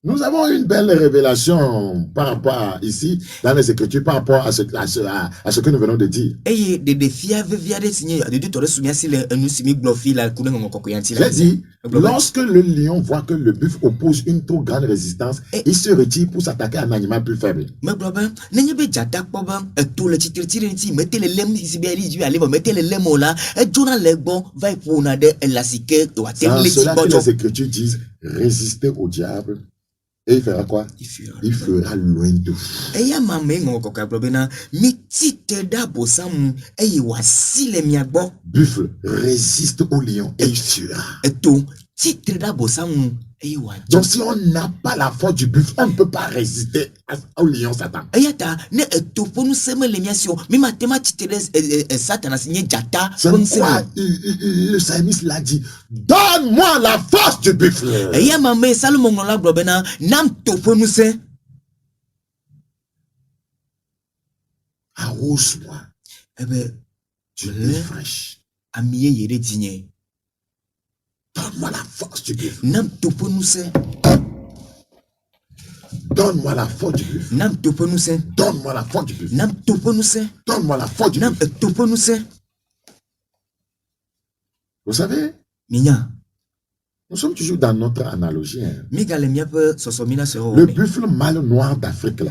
Nous avons une belle révélation par rapport à ici, dans les Écritures, par rapport à ce que nous venons de dire. J'ai dit, lorsque le lion voit que le buffle oppose une trop grande résistance, il se retire pour s'attaquer à un animal plus faible. C'est en cela que les Écritures disent, résister au diable. Et il fera quoi? Il fera loin de vous. Buffle résiste au lion et il fuira. Donc si on n'a pas la force du buffle, on ne peut pas résister au lion Satan. C'est pourquoi le psalmiste l'a dit, donne-moi la force du buffle. Arrose-moi du lait fraîche. Donne-moi la force du buffle. Donne-moi la force du buffle. Donne-moi la force du buffle. Donne-moi la force du buffle. Vous savez, nous sommes toujours dans notre analogie. Hein. Le buffle mâle noir d'Afrique là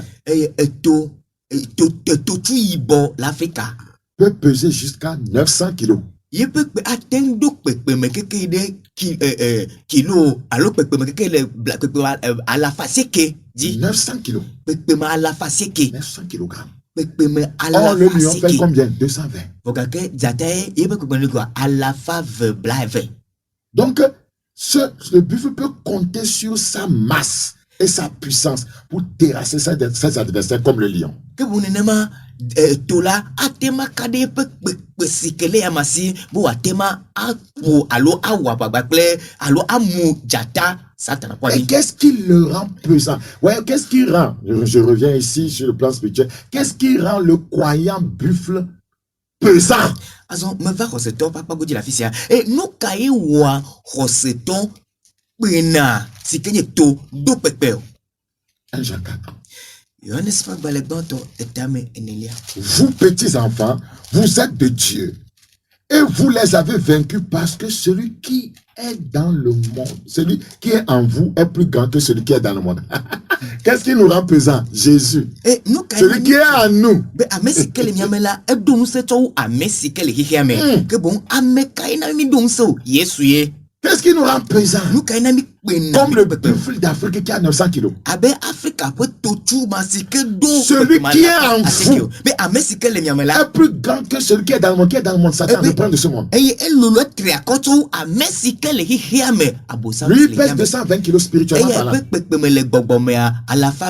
peut peser jusqu'à 900 kilos. 900 kilos. 900 kilogrammes. Or, le lion fait combien? 220. Donc, le buffle peut compter sur sa masse et sa puissance pour terrasser ses adversaires comme le lion. Et qu'est-ce qui le rend pesant? Ouais, qu'est-ce qui rend, je reviens ici sur le plan spirituel, qu'est-ce qui rend le croyant buffle pesant? Vous petits enfants, vous êtes de Dieu et vous les avez vaincus parce que celui qui est dans le monde, celui qui est en vous est plus grand que celui qui est dans le monde. Qu'est-ce qui nous rend pesant? Jésus. Celui qui est en nous. Qu'est-ce qui nous rend pesant? Comme le buffle d'Afrique qui a 900 kilos. Celui qui est en vous est plus grand que celui qui est dans le monde. Qui est dans le monde, Satan reprend de ce monde. Lui pèse 220 kilos spirituellement parlant.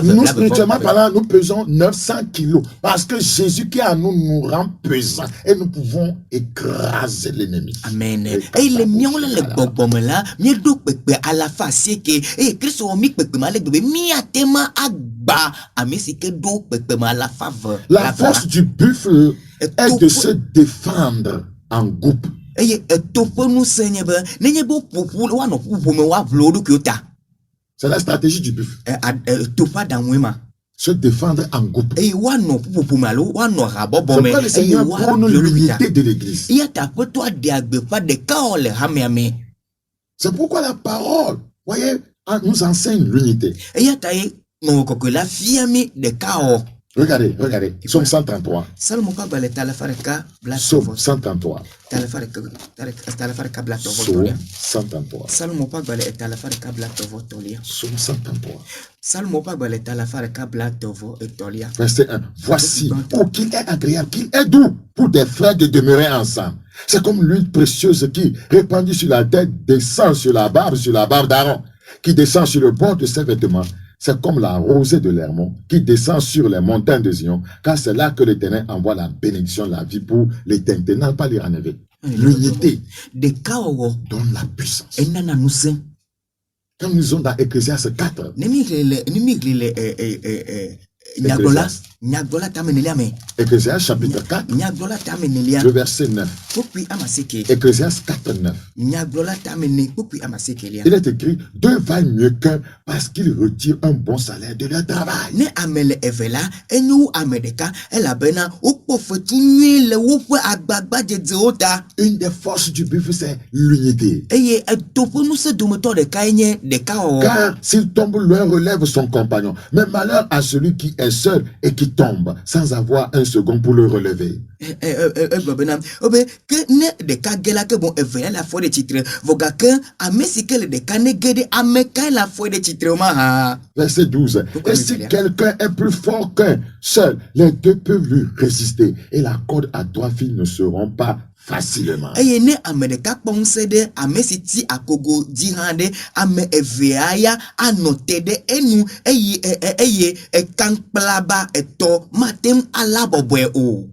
Nous spirituellement parlant, nous pesons 900 kilos. Parce que Jésus qui est en nous nous rend pesants. Et nous pouvons écraser l'ennemi. Amen. La force du buffle est de se défendre en groupe. C'est la stratégie du buffle. Se défendre en groupe. C'est pourquoi le Seigneur prône l'unité de l'Église. C'est pourquoi la parole, voyez, nous enseigne l'unité. Regardez, Psaume 133. Psaume 133. Psaume 133. Verset 1. Voici, oh, qu'il est agréable, qu'il est doux pour des frères de demeurer ensemble. C'est comme l'huile précieuse qui, répandue sur la tête, descend sur la barbe d'Aaron, qui descend sur le bord de ses vêtements. C'est comme la rosée de l'Hermon qui descend sur les montagnes de Zion, car c'est là que l'Éternel envoie la bénédiction, la vie pour l'éternité. N'a pas lire en éveil. L'unité donne la puissance. Quand nous sommes dans Ecclésiaste 4, Ecclésiaste chapitre 4, le verset 9. Ecclésiaste 4, 9. Il est écrit, deux valent mieux qu'un parce qu'ils retirent un bon salaire de leur travail. Une des forces du buffle, c'est l'unité. Car s'il tombe, l'un relève son compagnon. Mais malheur à celui qui est seul et qui tombe sans avoir un second pour le relever. Verset 12. Et si quelqu'un est plus fort qu'un seul, les deux peuvent lui résister. Et la corde à trois fils ne seront pas facilement.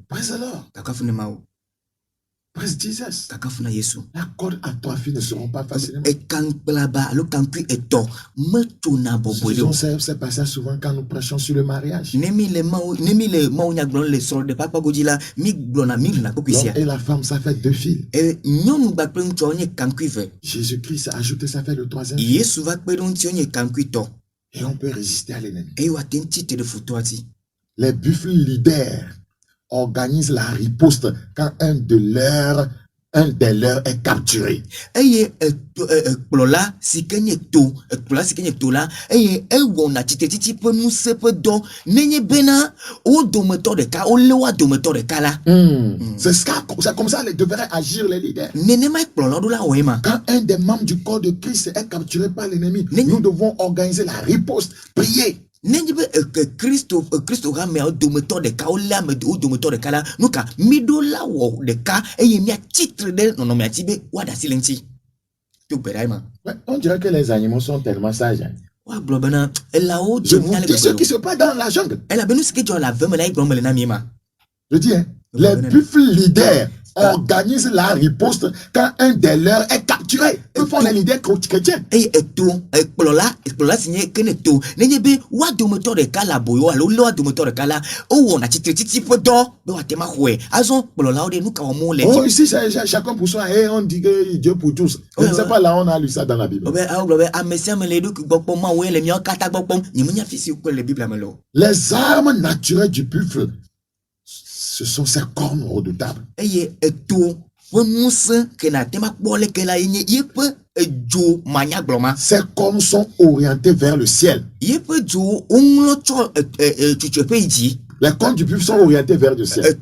Praise the Lord. Praise Jesus. La corde à trois fils ne seront pas facilement. C'est passé souvent quand nous prêchons sur le mariage. Et la femme, ça fait deux fils. Jésus-Christ a ajouté, ça fait le troisième fil. Et on peut résister à l'ennemi. Les buffles leaders organisent la riposte quand un des leurs est capturé. C'est comme ça qu'ils devraient agir, les leaders. Quand un des membres du corps de Christ est capturé par l'ennemi, nous devons organiser la riposte, prier. Christo ramé au domoteur de kaola me au domoteur de kala nuka midola wo de ka et mi a titre de non mais tibe wada silenti to beraima. On dirait que les animaux sont tellement sages. Wa blobana la o je vous dis ce qui se passe dans la jungle. Elle a benu ce que tu la veme la gromel na miema. Je dis les buffles leaders organisent la riposte quand un des leurs est capturé. Que font les leaders chrétiens? Et tout, explola signé que tout. N'ayez wa domoteur de kala boyo, alo lo domoteur de kala. Oh, on a titi podo, do atema houé. Azon, polola de nous kaomo les. Oh, ici, chacun pour soi, et on dit que Dieu pour tous. Je ne sais pas, là, on a lu ça dans la Bible. Les armes naturelles du buffle, ce sont ces cornes redoutables. Ces cornes sont orientées vers le ciel. Les cornes du buffle sont orientées vers le ciel.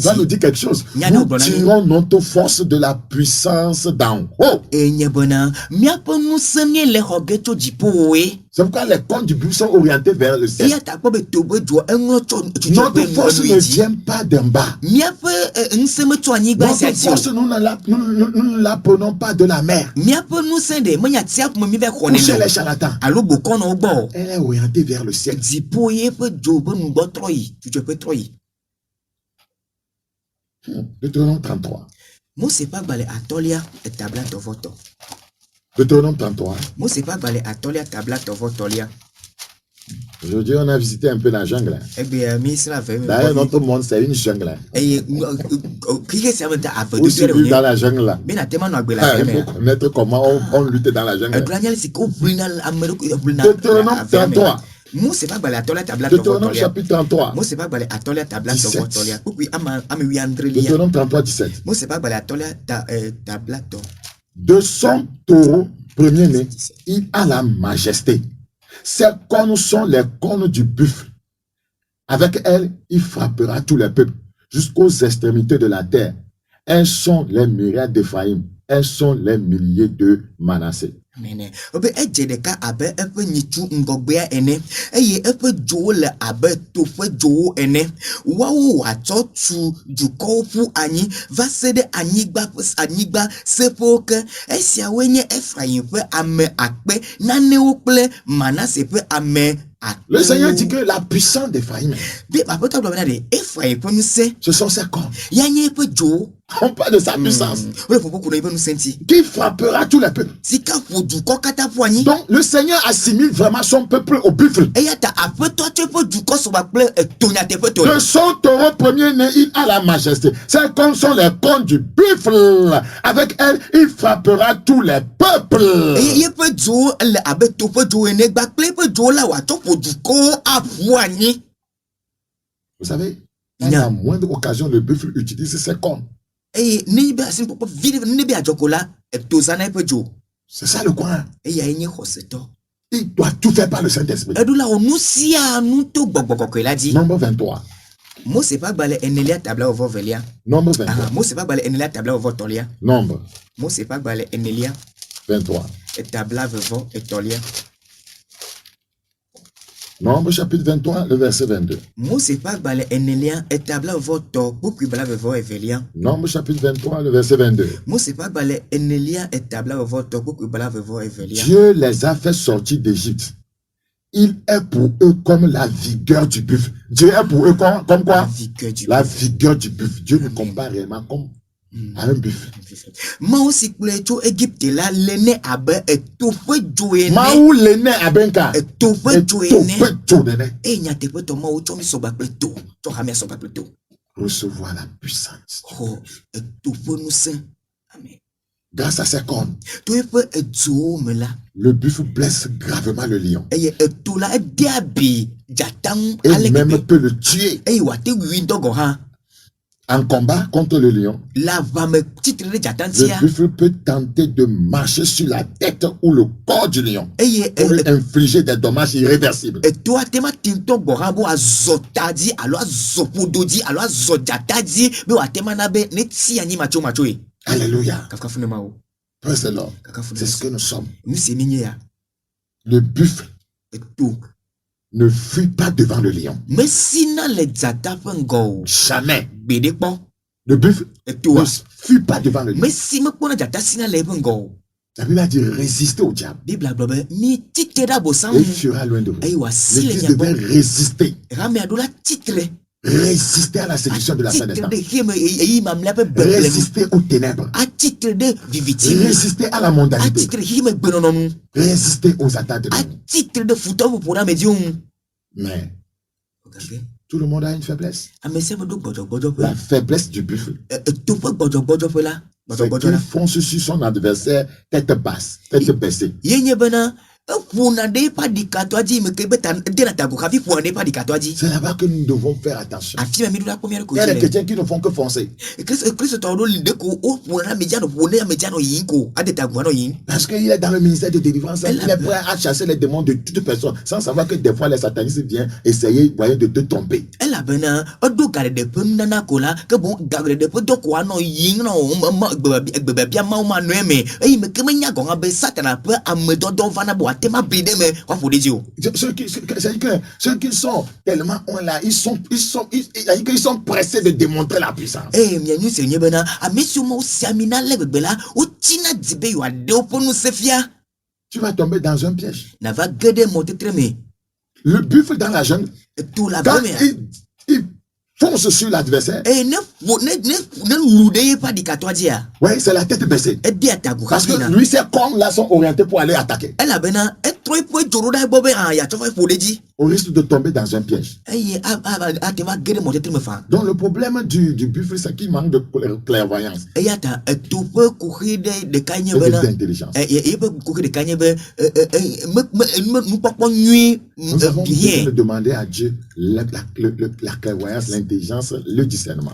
Ça nous dit quelque chose. Nous tirons notre force de la puissance d'en haut. C'est pourquoi les cornes du buffle sont orientées vers le ciel. Notre force ne vient pas d'en bas. Notre force, nous ne la prenons pas de la mer. Ou chez les charlatans. Elle est orientée vers le ciel. Deutéronome 33. Deutéronome 33. Aujourd'hui, on a visité un peu la jungle. D'ailleurs, notre monde, c'est une jungle. Vous vivez dans la jungle. Il faut connaître comment on lutte dans la jungle. Deutéronome 33. Deutéronome chapitre 33. 17. Deutéronome 33, 17. De son taureau premier-né, il a la majesté. Ces cornes sont les cornes du buffle. Avec elles, il frappera tous les peuples jusqu'aux extrémités de la terre. Elles sont les myriades d'Éphraïm. Elles sont les milliers de Manassé. Amen. Obe ejedeka abe epe nyitu ngogbea ene eye epe jo le abe tofe jo ene wawo ato tu jukopu anyi vasede anyigba sepoke esia wenye Ephraim pe ame akpe nane okple Manassé pe ame. Le Seigneur dit que la puissance d'Ephraïm, ce sont ses cornes. dépend pas de sa puissance. Qui frappera tous les peuples. Donc le Seigneur assimile vraiment son peuple au buffle. Que son taureau premier-né, il a la majesté. C'est comme sont les cornes du buffle. Avec elle, il frappera tous les peuples. Vous savez, à la moindre occasion, le buffle utilise ses cornes. C'est ça le coin. Il doit tout faire par le Saint-Esprit. Nombre 23. Nombre 23. Nombre 23. Nombre chapitre 23, le verset 22. Nombre chapitre 23, le verset 22. Dieu les a fait sortir d'Égypte. Il est pour eux comme la vigueur du buffle. Dieu est pour eux comme quoi? La vigueur du buffle. Dieu nous compare réellement comme à un buffle. Maou l'aîné abenka. Recevoir la puissance. Grâce à ses cornes, le buffle blesse gravement le lion. Et même peut le tuer. En combat contre le lion, le buffle peut tenter de marcher sur la tête ou le corps du lion pour lui infliger des dommages irréversibles. Alléluia. Praise the Lord. C'est ce que nous sommes. Le buffle ne fuit pas devant le lion. Jamais. Le buffle ne fuit pas devant le lion. La Bible a dit résister au diable. Et il fuira loin de vous. L'Église devait résister. Résister à la séduction de la fin des temps. Résister aux ténèbres. Résister à la mondanité. Résister aux attaques de l'ennemi. Mais tout le monde a une faiblesse. La faiblesse du buffle. C'est qu'il fonce sur son adversaire tête basse, tête baissée. C'est là-bas que nous devons faire attention. Il y a des chrétiens qui ne font que foncer. Parce qu'il est dans le ministère de délivrance, il est prêt à chasser les démons de toute personne, sans savoir que des fois les satanistes viennent essayer de te tromper. Ceux qui sont tellement là, ils sont pressés de démontrer la puissance. Tu vas tomber dans un piège. Le buffle dans la jungle, quand il fonce sur l'adversaire. Oui, c'est la tête baissée. Parce que lui, ses cornes là sont orientés pour aller attaquer. On risque de tomber dans un piège. Donc le problème du buffle, c'est qu'il manque de clairvoyance. Et d'intelligence. Nous avons besoin de demander à Dieu la clairvoyance, l'intelligence, le discernement.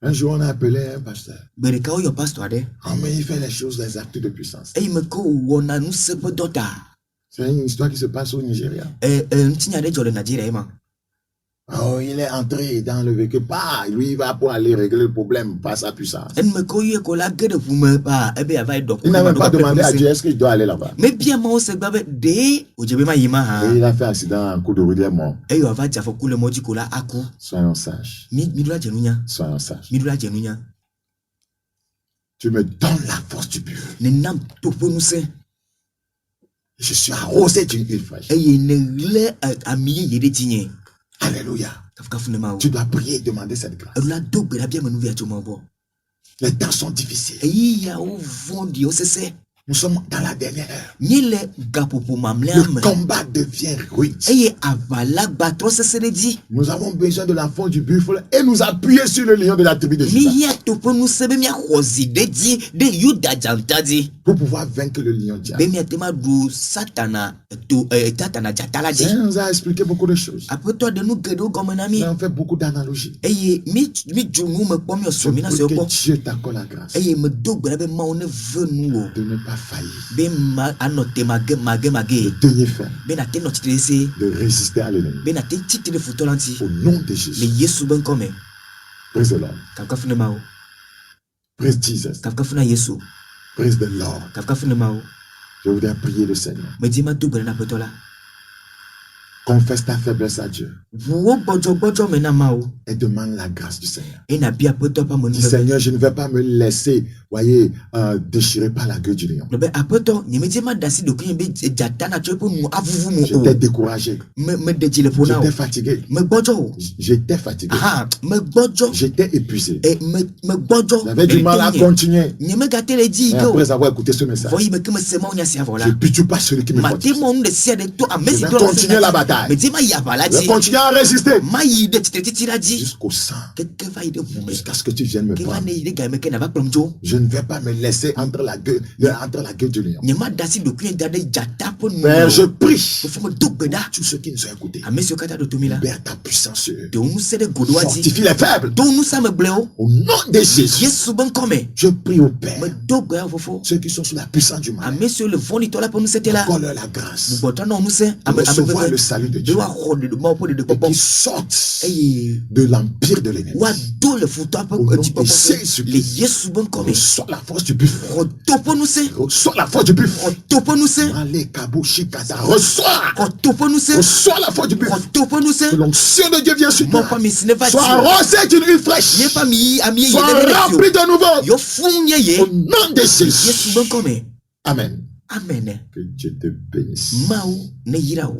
Un jour, on a appelé un pasteur. Mais il fait les choses, les actes de puissance. C'est une histoire qui se passe au Nigeria. Oh, il est entré dans le véhicule. Lui, il va pour aller régler le problème par sa puissance. Il n'avait pas demandé à Dieu, est-ce qu'il doit aller là-bas? Et il a fait accident, un coup de roue, il est mort. Soyons sages. Soyons sages. Tu me donnes la force du buffle. Je suis arrosé d'une huile fraîche. Alléluia. Tu dois prier et demander cette grâce. Les temps sont difficiles. Nous sommes dans la dernière heure. Le combat devient rude. Nous avons besoin de l'enfant du buffle et nous appuyer sur le lion de la tribu de Juda. Pour pouvoir vaincre le lion diable. Seigneur nous a expliqué beaucoup de choses. Nous avons fait beaucoup d'analogies. Que Dieu t'accorde la grâce de ne pas faillir, de tenir ferme, de résister à l'ennemi. Au nom de Jésus. Praise the Lord. Praise Jesus. Praise the Lord. Je voudrais prier le Seigneur. Confesse ta faiblesse à Dieu. Et demande la grâce du Seigneur. Dis Seigneur, je ne vais pas me laisser, voyez, déchirer par la gueule du lion. J'étais découragé. J'étais fatigué. J'étais fatigué. J'étais épuisé. J'avais du mal à continuer. Et après avoir écouté ce message, je ne pitue pas celui qui me fortifie. Je vais continuer la bataille. Je vais continuer à résister jusqu'au sang, jusqu'à ce que tu viennes me prendre. Je ne vais pas me laisser entre la gueule du lion. Père, je prie tous ceux qui nous ont écoutés. Libère ta puissance sur eux. Fortifie les faibles. Au nom de Jésus, je prie au Père. Ceux qui sont sous la puissance du mal, accorde-leur la grâce de recevoir le salut de Dieu et qui sortent de l'empire de l'ennemi. Au nom de Jésus, reçois la force du buffle. Reçois la force du buffle. Reçois la force du buffle. Que l'onction de Dieu vienne sur toi. Sois arrosé d'une huile fraîche. Sois rempli de nouveau. Au nom de Jésus. Amen. Que Dieu te bénisse.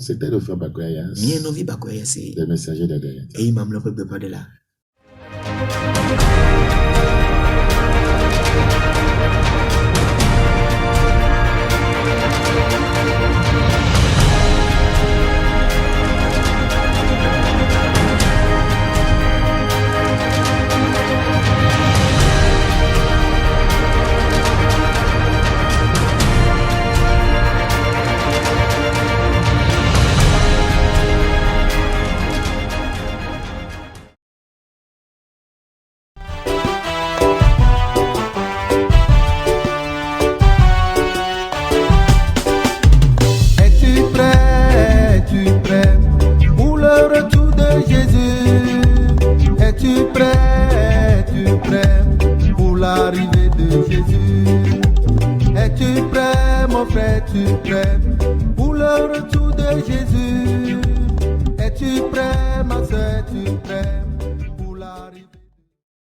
C'était le frère Bakoyas, le messager de Dieu. Es-tu prêt, mon frère, es-tu prêt pour le retour de Jésus?